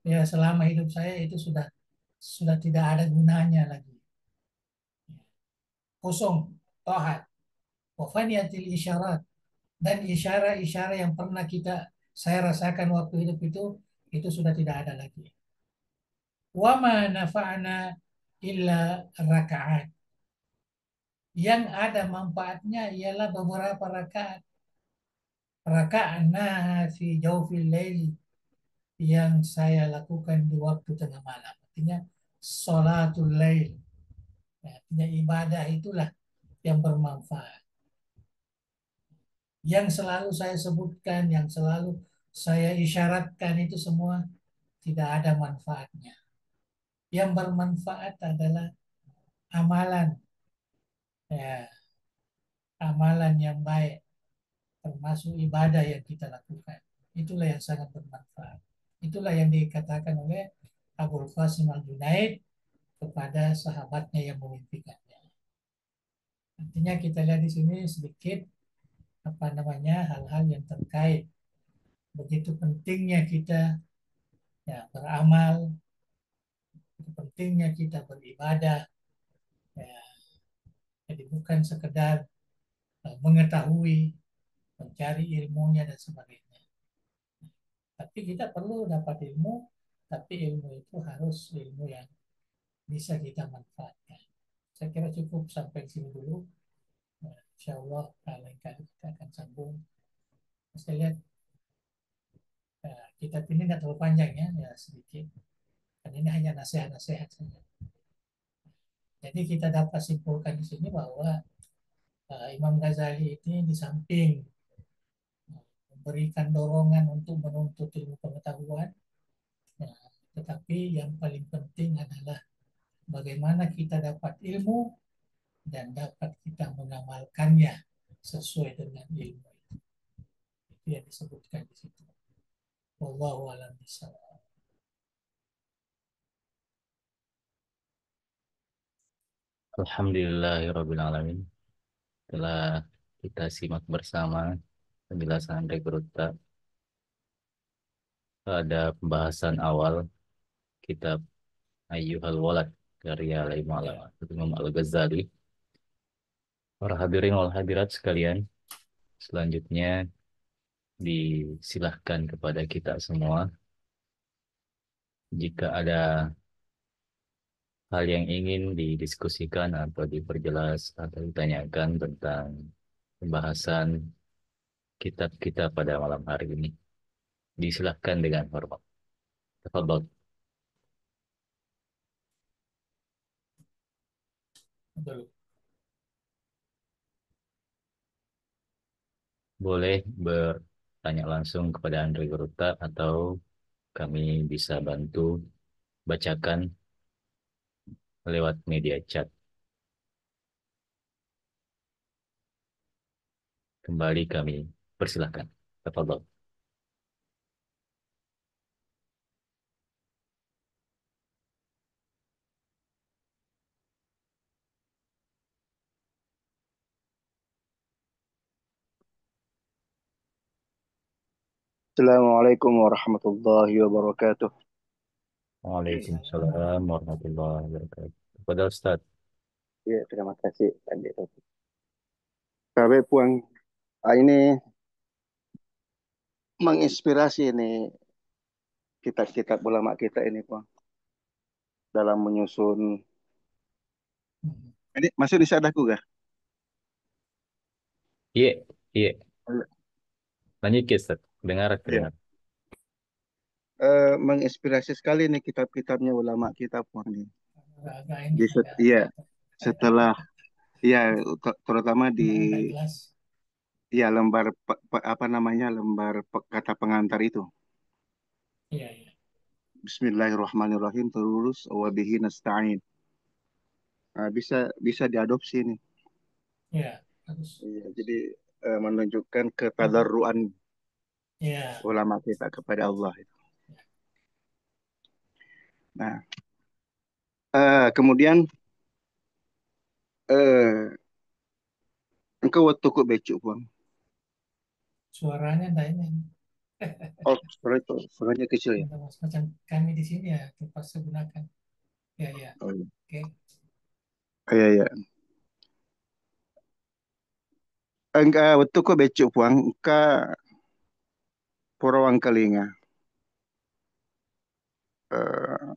Speaker 2: ya selama hidup saya itu sudah tidak ada gunanya lagi. Kosong, tohat, wafaniyatil isyarat, dan isyarat-isyarat yang pernah saya rasakan waktu hidup itu sudah tidak ada lagi. Wama nafa'ana illa rakaat. Yang ada manfaatnya ialah beberapa rakaat. Raka'na fi jawfil laili, yang saya lakukan di waktu tengah malam. Artinya sholatul lail. Ya, artinya ibadah itulah yang bermanfaat. Yang selalu saya sebutkan, yang selalu saya isyaratkan itu semua tidak ada manfaatnya. Yang bermanfaat adalah amalan, ya, amalan yang baik, termasuk ibadah yang kita lakukan. Itulah yang sangat bermanfaat. Itulah yang dikatakan oleh Abul Qasim Al-Junaid kepada sahabatnya yang memimpikannya. Artinya kita lihat di sini sedikit apa namanya hal-hal yang terkait begitu pentingnya kita ya beramal, begitu pentingnya kita beribadah, ya, jadi bukan sekedar mengetahui, mencari ilmunya dan sebagainya. Tapi kita perlu dapat ilmu, tapi ilmu itu harus ilmu yang bisa kita manfaatkan. Saya kira cukup sampai sini dulu. Insya Allah lain kali kita akan sambung. Saya lihat kita ini nggak terlalu panjang ya, ya sedikit. Dan ini hanya nasihat-nasihat saja. Jadi kita dapat simpulkan di sini bahwa Imam Ghazali ini di samping memberikan dorongan untuk menuntut ilmu pengetahuan, ya, tetapi yang paling penting adalah bagaimana kita dapat ilmu dan dapat kita mengamalkannya sesuai dengan ilmu itu. Itu yang disebutkan di situ. Wallahu a'lam bishawab.
Speaker 1: Alhamdulillahirrabbilalamin. Telah kita simak bersama penjelasan Rekruta pada pembahasan awal kitab Ayyuhal Walad karya
Speaker 2: Ya,
Speaker 1: Imam Al-Ghazali. Para hadirin wal hadirat sekalian, selanjutnya disilahkan kepada kita semua jika ada hal yang ingin didiskusikan atau diperjelas atau ditanyakan tentang pembahasan kitab kita pada malam hari ini. Disilahkan dengan hormat. Tafadhol.
Speaker 2: betul.
Speaker 1: Boleh bertanya langsung kepada Andre Geruta atau kami bisa bantu bacakan lewat media chat. Kembali kami persilahkan. Tafadhol.
Speaker 3: Assalamualaikum warahmatullahi wabarakatuh.
Speaker 2: Salam.
Speaker 1: Waalaikumsalam warahmatullahi wabarakatuh. Kepada Ustaz.
Speaker 3: Ya, terima kasih Adik Taufik. Kami Puang, ini menginspirasi ini kitab-kitab ulama kita ini Puang dalam menyusun.
Speaker 2: Hmm.
Speaker 3: Ini masih bisa adaku kah?
Speaker 1: Iya, iya. Lanjut ke Ustaz. Dengar,
Speaker 3: Iya.
Speaker 1: dengar.
Speaker 3: Menginspirasi sekali nih kitab-kitabnya ulama kita Puang nih.
Speaker 2: Agak ini
Speaker 3: Iya,
Speaker 2: agak
Speaker 3: setelah ya terutama di
Speaker 2: nggak jelas.
Speaker 3: ya lembar apa namanya kata pengantar itu.
Speaker 2: Iya, iya.
Speaker 3: Bismillahirrahmanirrahim terus wabihi nasta'in. Nah, bisa bisa diadopsi nih.
Speaker 2: Iya. Terus
Speaker 3: Iya, jadi menunjukkan
Speaker 2: hmm,
Speaker 3: ketadarruan
Speaker 2: ya,
Speaker 3: ulama kita kepada Allah. Nah, kemudian eh, engkau waktu kok becuk pun.
Speaker 2: suaranya enggak ini.
Speaker 3: Oh, suaranya kecil ya.
Speaker 2: Ada macam kami di sini ya terpaksa gunakan. Ya, ya.
Speaker 3: Oh, iya.
Speaker 2: Oke.
Speaker 3: Iya, iya. Enggak, waktu kok becuk puang, engkau Purawang Kelinga. Eh,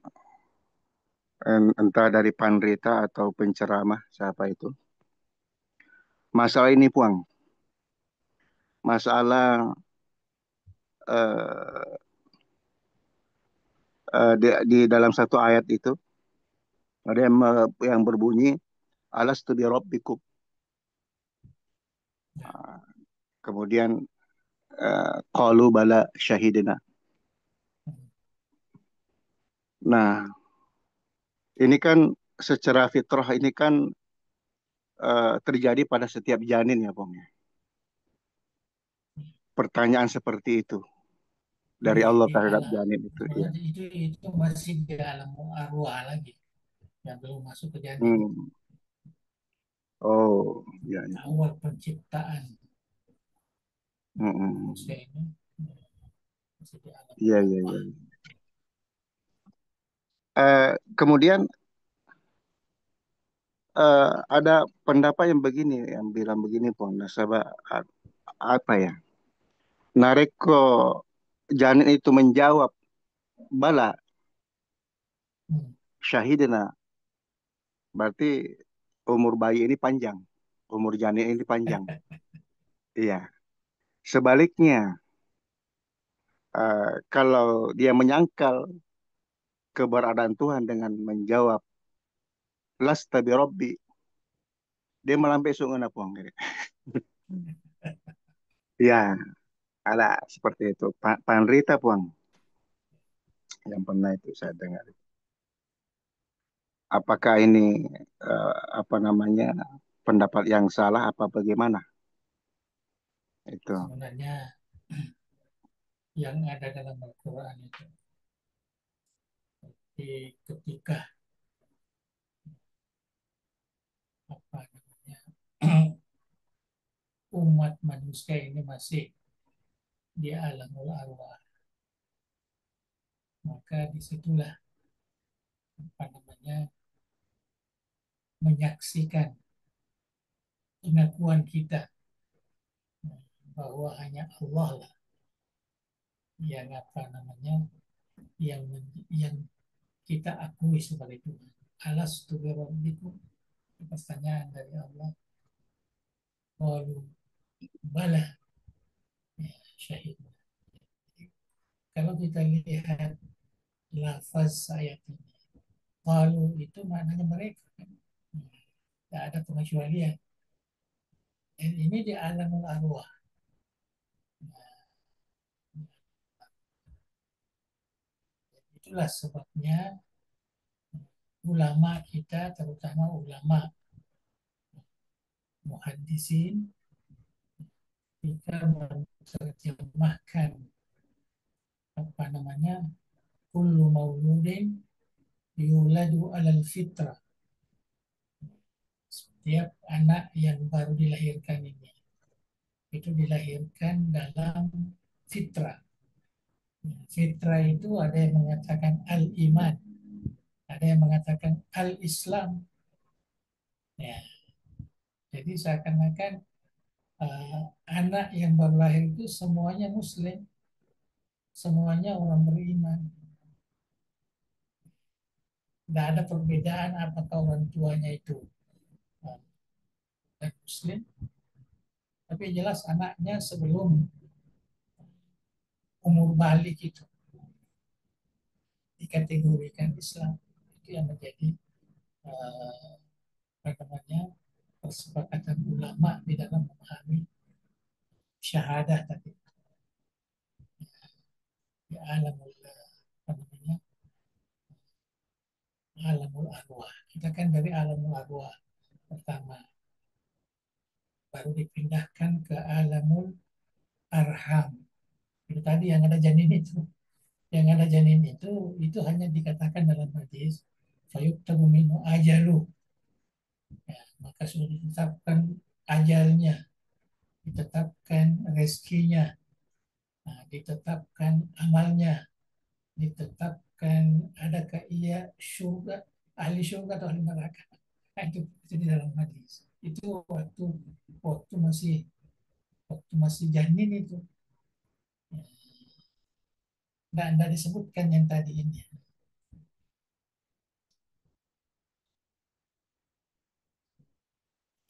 Speaker 3: entah dari pandrita atau penceramah, siapa itu. Masalah ini puang, masalah eh, di dalam satu ayat itu, ada yang berbunyi, Alastu bi rabbikum. Ah, kemudian qalu bala syahidina. Nah, ini kan secara fitrah ini kan terjadi pada setiap janin ya, Bang. Ya. Pertanyaan seperti itu dari
Speaker 2: Ini
Speaker 3: Allah
Speaker 2: di
Speaker 3: terhadap
Speaker 2: alam.
Speaker 3: janin itu. Ya.
Speaker 2: Itu masih di alam arwah lagi yang belum masuk ke janin.
Speaker 3: Hmm. Oh, ya, ya.
Speaker 2: Awal penciptaan
Speaker 3: Hmm, hmm,
Speaker 2: manusia
Speaker 3: hmm.
Speaker 2: ini masih di alam
Speaker 3: Iya, iya,
Speaker 2: arwah.
Speaker 3: iya. Kemudian ada pendapat yang begini, yang bilang begini, Pong. Nasabah apa ya? Nareko janin itu menjawab, bala
Speaker 2: Hmm.
Speaker 3: syahidina. Berarti umur bayi ini panjang, umur janin ini panjang. Iya. Sebaliknya, kalau dia menyangkal keberadaan Tuhan dengan menjawab lasta bi rabbi, dia melampai sungai Pong. Ya, ada seperti itu. Panrita Pong, yang pernah itu saya dengar. Apakah ini apa namanya pendapat yang salah apa bagaimana? Itu.
Speaker 2: Sebenarnya yang ada dalam Al-Quran itu ketika apa namanya umat manusia ini masih di alamul arwah, maka disitulah apa namanya menyaksikan pengakuan kita bahwa hanya Allah lah yang apa namanya yang kita akui sebagai Tuhan. Alastu birabbikum, pertanyaan dari Allah. Qalu bala, ya, syahid. Kalau kita lihat lafaz ayat ini, qalu itu maknanya mereka kan. Tidak ada pengecualian. Dan ini di alamul arwah. Itulah sebabnya ulama kita, terutama ulama muhaddisin, kita menerjemahkan apa namanya kullu mauludin yuladu alal fitrah. Setiap anak yang baru dilahirkan ini itu dilahirkan dalam fitrah. Fitrah itu ada yang mengatakan al-iman, ada yang mengatakan al-islam. Ya, jadi seakan-akan anak yang baru lahir itu semuanya muslim, semuanya orang beriman. Tidak ada perbedaan apakah orang tuanya itu uh, muslim, tapi jelas anaknya sebelum umur balik itu dikategorikan Islam. Itu yang menjadi uh, apa namanya kesepakatan ulama di dalam memahami syahadah tadi di alamul apa namanya alamul arwah. Kita kan dari alamul arwah pertama. baru dipindahkan ke alamul arham. Itu tadi yang ada janin itu. Yang ada janin itu hanya dikatakan dalam hadis fayuktabu minhu ajalu. Ya, maka sudah ditetapkan ajalnya, ditetapkan rezekinya, nah, ditetapkan amalnya, ditetapkan adakah ia surga, ahli surga atau ahli neraka. Nah, itu di dalam hadis. Itu waktu masih janin itu. Ya, nggak disebutkan yang tadi ini.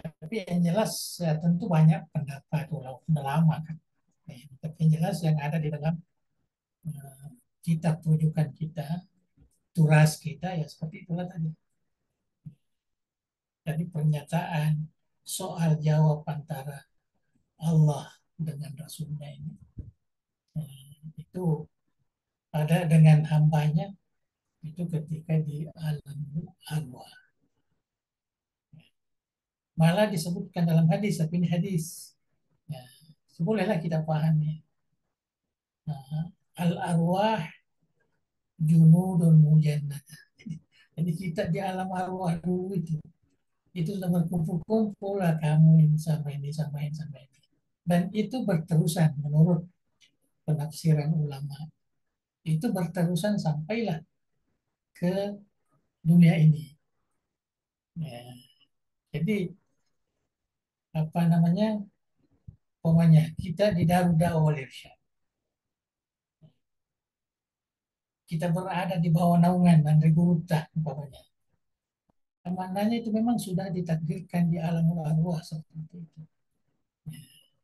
Speaker 2: Tapi yang jelas ya, tentu banyak pendapat udah lama kan. Tapi yang jelas yang ada di dalam eh, kitab rujukan kita, turas kita ya seperti itulah tadi. Jadi pernyataan soal jawab antara Allah dengan Rasulnya ini itu ada dengan hambanya itu ketika di alam arwah. Malah disebutkan dalam hadis, tapi ini hadis. Ya, bolehlah kita pahami. Nah, al arwah junudun mujannah. Jadi kita di alam arwah dulu itu sudah berkumpul-kumpul lah kamu ini sama ini sama ini sama ini. Dan itu berterusan menurut penafsiran ulama. Itu berterusan sampailah ke dunia ini. Ya, jadi apa namanya? Pokoknya kita di Darul Da'wah Irsyad. Kita berada di bawah naungan dan Gurutah umpamanya. Maknanya itu memang sudah ditakdirkan di alam arwah seperti itu.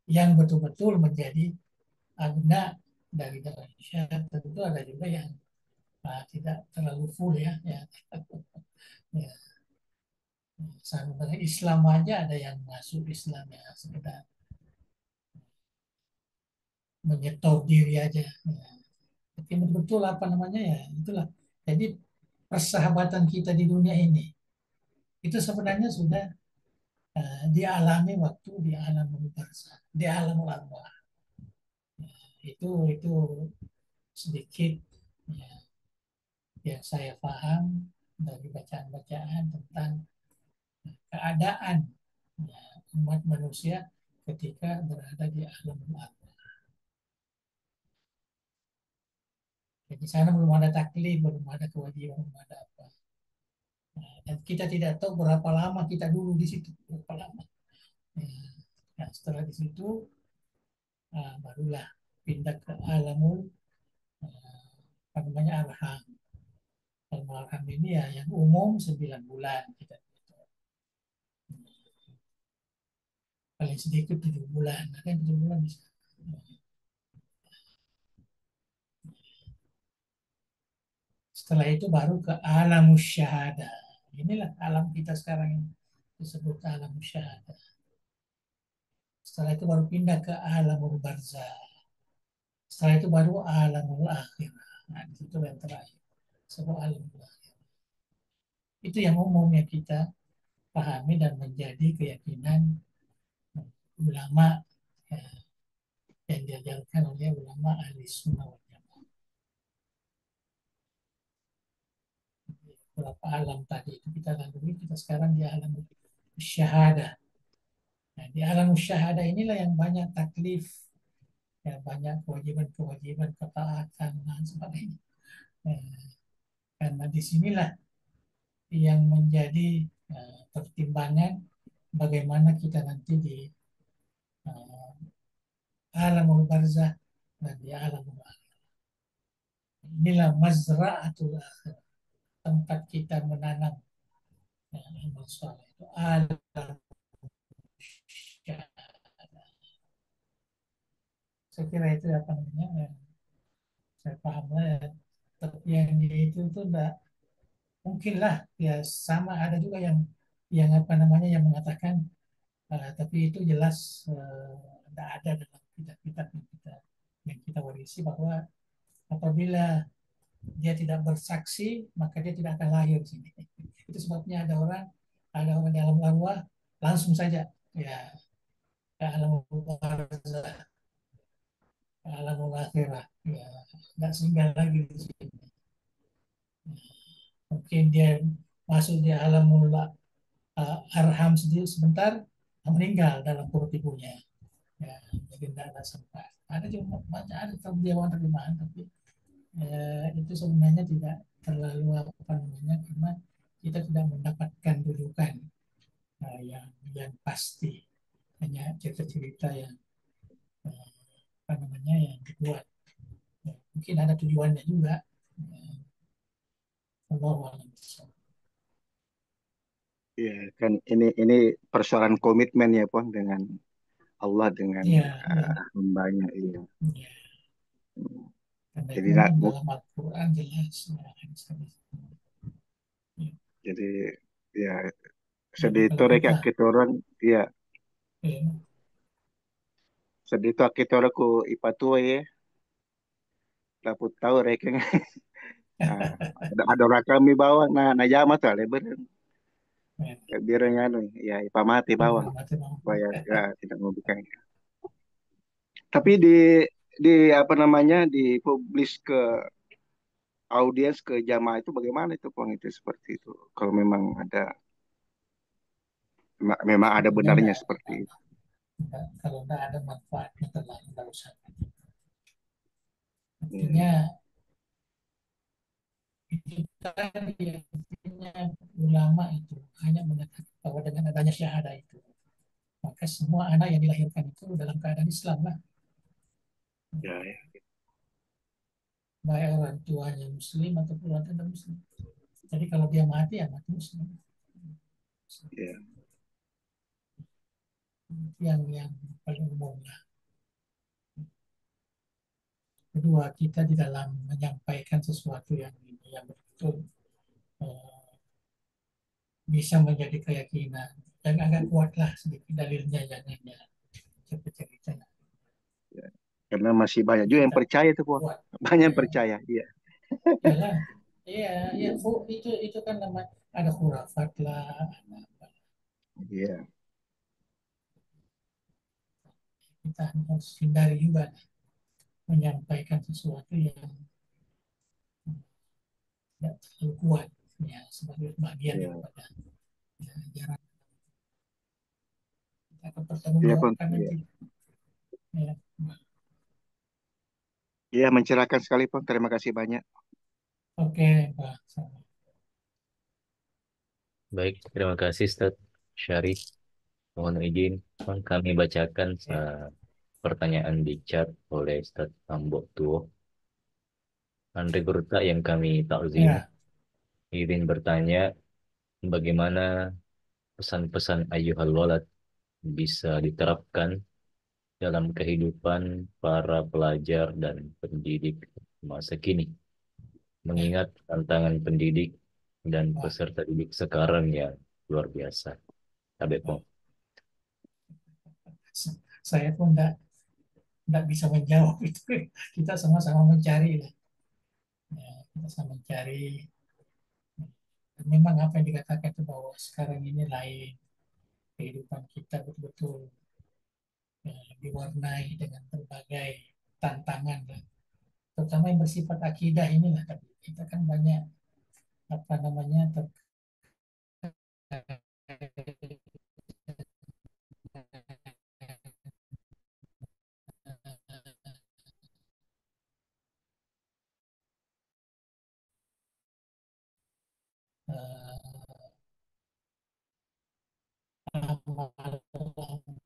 Speaker 2: Yang betul-betul menjadi agna dari Indonesia. Tentu ada juga yang tidak terlalu full ya. Ya. Sampai Islam aja ada yang masuk Islam ya sekedar menyetop diri aja. Ya. Tapi betul apa namanya ya itulah. Jadi persahabatan kita di dunia ini itu sebenarnya sudah dialami waktu di alam barzah, di alam arwah. Itu sedikit ya, yang saya paham dari bacaan-bacaan tentang keadaan ya, umat manusia ketika berada di alam arwah. Jadi sana belum ada taklif, belum ada kewajiban, belum ada apa. Nah, dan kita tidak tahu berapa lama kita dulu di situ, berapa lama. Ya, nah, setelah di situ barulah pindah ke alamul apa namanya arham. Alamul arham ini ya yang umum 9 bulan kita. Paling sedikit 7 bulan, ada yang 7 bulan bisa. Setelah itu baru ke alam syahada. Inilah alam kita sekarang ini disebut alam syahada. Setelah itu baru pindah ke alamul barzah. Setelah itu baru alamul akhir. Nah, itu yang terakhir. Sebuah alamul akhir. Itu yang umumnya kita pahami dan menjadi keyakinan ulama ya, yang diajarkan oleh ulama ahli sunnah wal jamaah. Berapa alam tadi itu kita lalui, kita sekarang di alam syahadah. Nah, di alam syahadah inilah yang banyak taklif, ya, banyak kewajiban-kewajiban, ketaatan, dan sebagainya. Eh, karena disinilah yang menjadi pertimbangan bagaimana kita nanti di alamul barzah dan di alamul akhir. Inilah mazra'atul akhir, tempat kita menanam amal soleh itu alam syahadah. Saya kira itu apa namanya saya paham lah ya. Tapi yang itu enggak mungkin lah ya sama ada juga yang apa namanya yang mengatakan tapi itu jelas tidak ada dalam kitab-kitab yang kita warisi bahwa apabila dia tidak bersaksi maka dia tidak akan lahir di sini. Itu sebabnya ada orang dalam arwah langsung saja ya ke alam barzah, ke alam akhirah. Ya, nggak singgah lagi di sini. Mungkin dia masuk di alamul arham sedikit sebentar, meninggal dalam perut ibunya. Ya, jadi tidak ada sempat. Ada juga banyak ada terjemahan, tapi itu sebenarnya tidak terlalu apa namanya, karena kita tidak mendapatkan rujukan yang pasti, hanya cerita-cerita yang eh, apa namanya yang dibuat. Ya, mungkin ada tujuannya juga. Ya, Allah alam.
Speaker 3: Ya, kan ini persoalan komitmen ya, Pon, dengan Allah, dengan
Speaker 2: Iya, iya,
Speaker 3: hambanya. Iya.
Speaker 2: iya. Karena itu
Speaker 3: Jadi
Speaker 2: memang dalam Al-Quran jelas ya, hadis-hadis. Ya.
Speaker 3: jadi ya
Speaker 2: Jadi
Speaker 3: sedih itu
Speaker 2: kalau
Speaker 3: reka
Speaker 2: kita
Speaker 3: kita orang, ya
Speaker 2: ya,
Speaker 3: sedih itu kita orang ku ipatua ya, dapat tahu reka. Ah, ada orang kami bawa na jama tuh lebar
Speaker 2: ya,
Speaker 3: biar anu ya ipamati
Speaker 2: ya,
Speaker 3: bawa
Speaker 2: macam-macam.
Speaker 3: supaya ya tidak mau buka. Tapi di apa namanya dipublish ke audiens ke jamaah itu bagaimana itu Pong itu seperti itu. Kalau memang ada memang ada
Speaker 2: Sebenarnya
Speaker 3: benarnya seperti itu.
Speaker 2: kalau tidak ada manfaatnya terlalu tidak usah.
Speaker 3: Ya,
Speaker 2: Artinya kita yang punya ulama itu hanya mengatakan bahwa dengan adanya syahadah itu, maka semua anak yang dilahirkan itu dalam keadaan Islam lah.
Speaker 3: ya, ya,
Speaker 2: Baik orang tuanya Muslim ataupun orang tidak Muslim. Jadi kalau dia mati ya mati Muslim.
Speaker 3: ya,
Speaker 2: Yang paling umum lah. Kedua, kita di dalam menyampaikan sesuatu yang betul eh, bisa menjadi keyakinan dan agak kuatlah sedikit dalilnya, jangan ya cerita-cerita.
Speaker 3: ya. Karena masih banyak juga yang
Speaker 2: Kita
Speaker 3: percaya tuh Pong.
Speaker 2: kuat.
Speaker 3: Banyak
Speaker 2: Ya,
Speaker 3: yang percaya. Iya.
Speaker 2: ya lah. Iya, iya, itu kan nama ada khurafat lah, ada apa.
Speaker 3: Iya.
Speaker 2: Kita harus hindari juga menyampaikan sesuatu yang tidak terlalu kuat ya sebagai bagian
Speaker 3: Iya.
Speaker 2: daripada ya, ajaran. Kita akan
Speaker 3: Iya Pong.
Speaker 2: pertanggungjawabkan
Speaker 3: Iya.
Speaker 2: nanti. Ya.
Speaker 3: Iya, mencerahkan sekali Pong. Terima kasih banyak.
Speaker 2: Oke, Pak.
Speaker 1: Baik, terima kasih Ustaz Syarif. Mohon izin, kami bacakan
Speaker 2: Oke.
Speaker 1: pertanyaan di chat oleh Ustaz Tambok Tuo. Andre Gurta yang kami takzim,
Speaker 2: Ya,
Speaker 1: izin bertanya bagaimana pesan-pesan ayyuhal walad bisa diterapkan dalam kehidupan para pelajar dan pendidik masa kini,
Speaker 2: ya.
Speaker 1: mengingat tantangan pendidik dan
Speaker 2: Wah,
Speaker 1: peserta didik sekarang yang luar biasa. Tabe
Speaker 2: wah.
Speaker 1: Pong.
Speaker 2: Saya pun tidak bisa menjawab itu. Kita sama-sama mencari lah. Ya, kita sama mencari. Dan memang apa yang dikatakan itu bahwa sekarang ini lain kehidupan kita betul-betul diwarnai dengan berbagai tantangan lah. Terutama yang bersifat akidah inilah. Kita kan banyak apa namanya terkait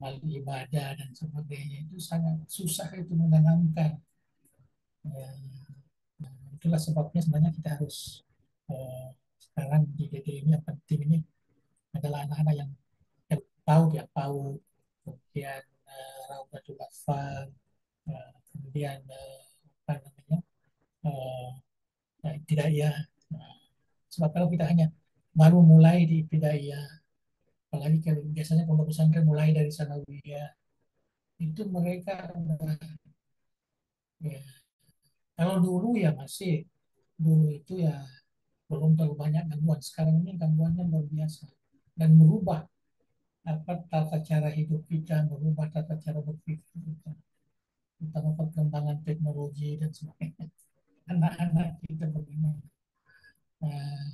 Speaker 2: amal ibadah dan sebagainya itu sangat susah itu menanamkan. Ya, itulah sebabnya sebenarnya kita harus sekarang di DD ini yang penting ini adalah anak-anak yang tahu dia tahu, kemudian Raudatul Atfal, kemudian apa namanya uh, tidak ya. Sebab kalau kita hanya baru mulai di Ibtidaiyah, apalagi kalau biasanya pondok pesantren mulai dari sanawiyah, itu mereka ya, kalau dulu ya masih dulu itu ya belum terlalu banyak gangguan. Sekarang ini gangguannya luar biasa dan berubah. apa tata cara hidup kita, merubah tata cara berpikir kita, tentang perkembangan teknologi dan sebagainya. Anak-anak kita bagaimana eh,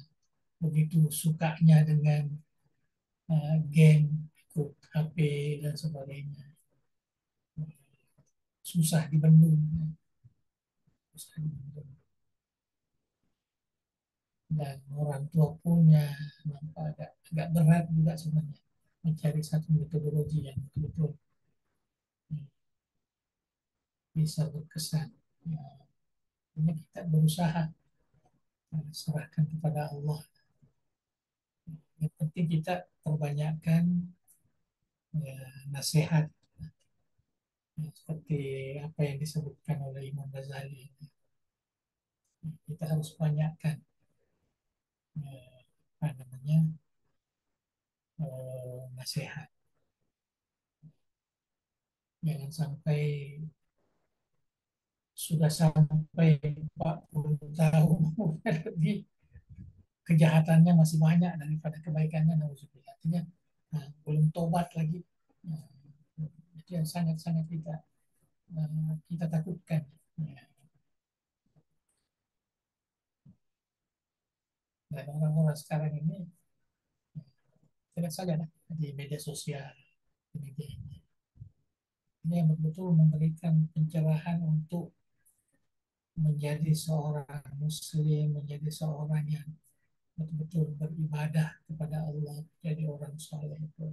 Speaker 2: begitu sukanya dengan game, ikut HP dan sebagainya, susah dibendung, susah dibendung. Dan orang tua punya nampak agak berat juga sebenarnya mencari satu metodologi yang betul-betul bisa berkesan. Ya, ini kita berusaha serahkan kepada Allah. Yang penting kita perbanyakkan ya, nasihat ya, seperti apa yang disebutkan oleh Imam Ghazali. Kita harus banyakkan ya, apa namanya nasihat. Jangan sampai sudah sampai 40 tahun lebih kejahatannya masih banyak daripada kebaikannya. Artinya belum tobat lagi. Nah, itu yang sangat-sangat kita takutkan. Ya. Dan orang-orang sekarang ini tidak saja di media sosial, di media ini yang betul-betul memberikan pencerahan untuk menjadi seorang muslim, menjadi seorang yang betul-betul beribadah kepada Allah, jadi orang soleh itu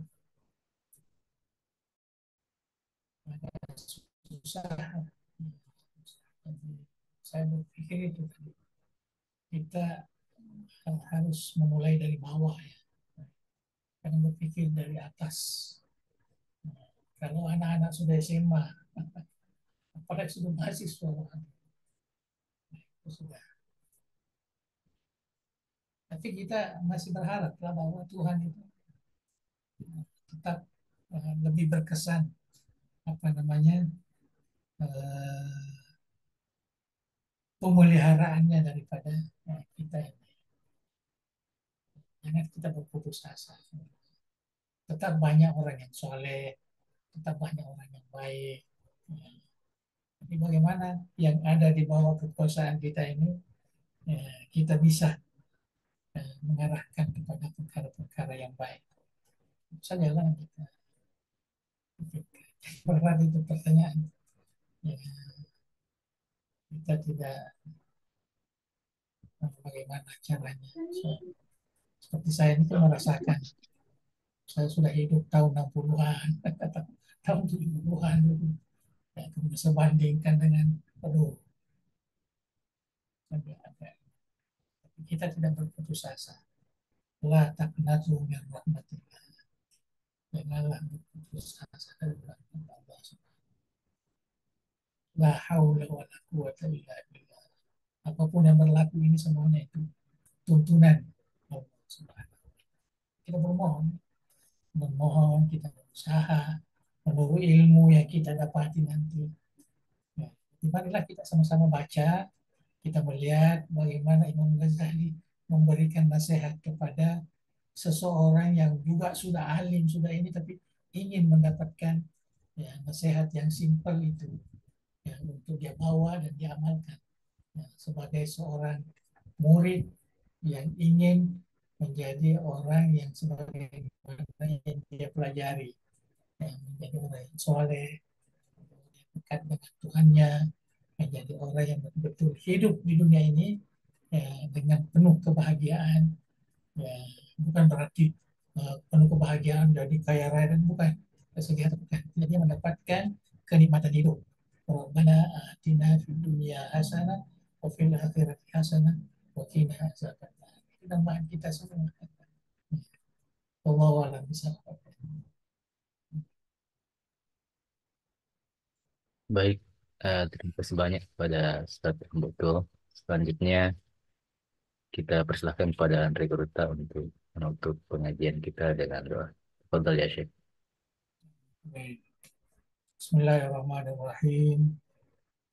Speaker 2: susah. Jadi, saya berpikir itu tadi kita harus memulai dari bawah ya, karena berpikir dari atas. Kalau anak-anak sudah SMA, apalagi sudah mahasiswa, itu sudah. Tapi kita masih berharap bahwa Tuhan itu tetap lebih berkesan apa namanya eh, pemeliharaannya daripada kita ini. Jangan kita berputus asa. Tetap banyak orang yang soleh, tetap banyak orang yang baik. Ya. Tapi bagaimana yang ada di bawah kekuasaan kita ini, ya, kita bisa mengarahkan kepada perkara-perkara yang baik. Sajalah kita. Berat itu pertanyaan. Ya, kita tidak bagaimana caranya. Seperti saya itu merasakan, saya sudah hidup tahun 60-an, tahun 70-an dulu. Ya, kemudian saya bandingkan dengan, aduh, ada. Kita tidak berputus asa. La taqnatu min rahmatillah. Janganlah berputus asa dari rahmat Allah. La haula wa la quwata illa billah. Apapun yang berlaku ini semuanya itu tuntunan Allah Subhanahu. Kita bermohon, kita berusaha menurut ilmu yang kita dapati nanti. Ya, marilah kita sama-sama baca, kita melihat bagaimana Imam Ghazali memberikan nasihat kepada seseorang yang juga sudah alim, sudah ini, tapi ingin mendapatkan ya, nasihat yang simpel itu ya, untuk dia bawa dan diamalkan ya, sebagai seorang murid yang ingin menjadi orang yang sebagaimana yang dia pelajari, ya, menjadi orang yang soleh, dekat dengan Tuhannya, menjadi orang yang betul-betul hidup di dunia ini ya, dengan penuh kebahagiaan. Ya, bukan berarti penuh kebahagiaan jadi kaya raya, dan bukan segi harta, bukan. Dia mendapatkan kenikmatan hidup. Rabbana atina fid dunya hasanah wa fil akhirati hasanah wa qina azabannar. Itu tambahan kita semua. Wallahu a'lam bishawab.
Speaker 1: Baik, terima kasih banyak kepada Ustaz yang betul. Selanjutnya kita persilahkan kepada Andre Guruta untuk menutup pengajian kita dengan doa. Fadal ya Syekh.
Speaker 2: Bismillahirrahmanirrahim.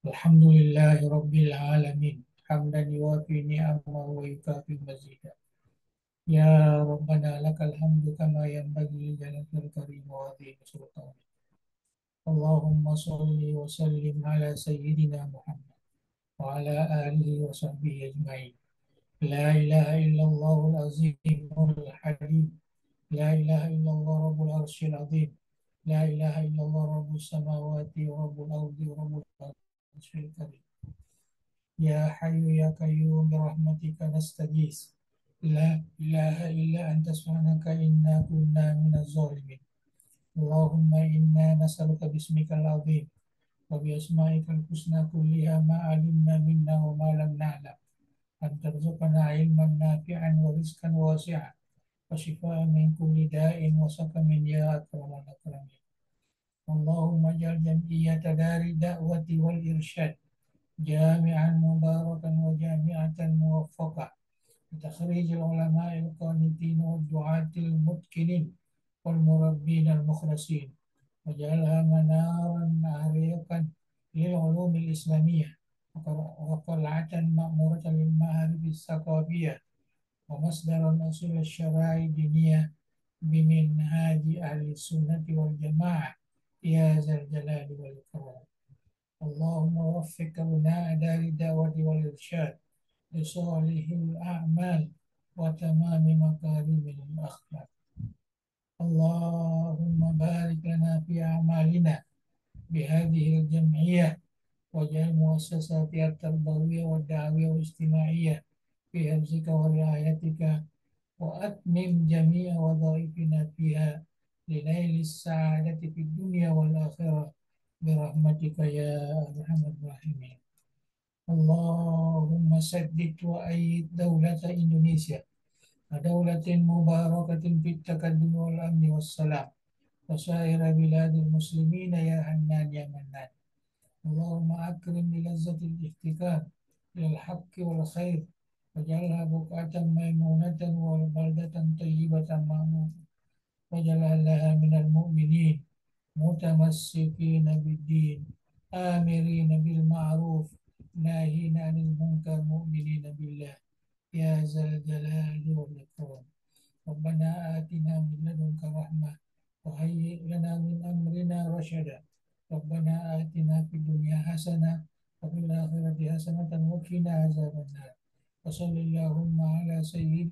Speaker 2: Alhamdulillahirabbil alamin. Hamdan yuwafi ni'amahu wa yukafi mazidah. يا ربنا لك الحمد كما ينبغي لجلالك الكريم وعظيم سلطانك. اللهم صل وسلم على سيدنا محمد وعلى آله وصحبه أجمعين. لا إله إلا الله العظيم الحليم. لا إله إلا الله رب العرش العظيم. لا إله إلا الله رب السماوات ورب الأرض ورب العرش الكريم. يا حي يا قيوم برحمتك نستغيث. لا إله إلا أنت سبحانك إنا كنا من الظالمين. اللهم إنا نسألك باسمك العظيم وبأسمائك الحسنى كلها ما علمنا منا وما لم نعلم، أن ترزقنا علما نافعا ورزقا واسعا وشفاء من كل داء وسقم يا أكرم الأكرمين. اللهم اجعل جمعية دار الدعوة والإرشاد جامعا مباركا وجامعة موفقة لتخريج العلماء القانتين والدعاة المتقنين والمربين المخلصين، واجعلها منارا عريقا للعلوم الإسلامية وقلعة مأمورة للمعارف الثقافية ومصدرا أصيل الشرائع الدينية بمنهاج أهل السنة والجماعة يا ذا الجلال والإكرام. اللهم وفق أبناء دار الدعوة والإرشاد لصالح الأعمال وتمام مكارم الأخلاق. اللهم بارك لنا في أعمالنا بهذه الجمعية، واجعل مؤسساتها التربوية والدعوية والاجتماعية في حفظك ورعايتك، وأتمم جميع وظائفنا فيها لنيل السعادة في الدنيا والآخرة برحمتك يا أرحم الراحمين. اللهم سدد وأيد دولة إندونيسيا دولة مباركة في التقدم والأمن والسلام وسائر بلاد المسلمين يا حنان يا منان. اللهم أكرم بلذة الافتكار إلى الحق والخير، واجعلها بقعة ميمونة وبلدة طيبة مأمونة، واجعلها لها من المؤمنين متمسكين بالدين آمرين بالمعروف ناهين عن المنكر مؤمنين بالله يا ذا الجلال والإكرام. ربنا آتنا من لدنك رحمة وهيئ لنا من أمرنا رشدا. ربنا آتنا في الدنيا حسنة وفي الآخرة حسنة وقنا عذاب النار. وصل اللهم على سيدنا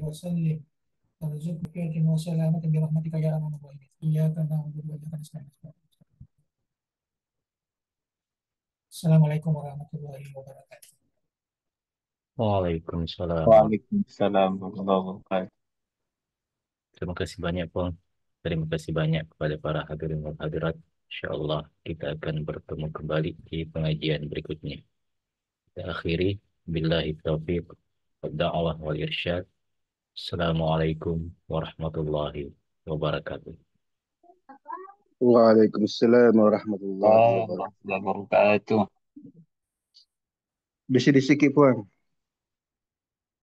Speaker 2: وسلم وارزقنا خيرا وسلامة برحمتك يا أرحم الراحمين. إياك نعبد وإياك نستعين. السلام عليكم ورحمة الله وبركاته.
Speaker 1: Waalaikumsalam.
Speaker 4: Waalaikumsalam warahmatullahi wabarakatuh.
Speaker 1: Terima kasih banyak, Bang. Terima kasih banyak kepada para hadirin dan hadirat. Insyaallah kita akan bertemu kembali di pengajian berikutnya. Kita akhiri billahi taufiq wad da'wah wal irsyad. Assalamualaikum warahmatullahi wabarakatuh.
Speaker 3: Waalaikumsalam warahmatullahi wabarakatuh.
Speaker 4: Warahmatullahi wabarakatuh.
Speaker 3: Bisa disikip, Bang.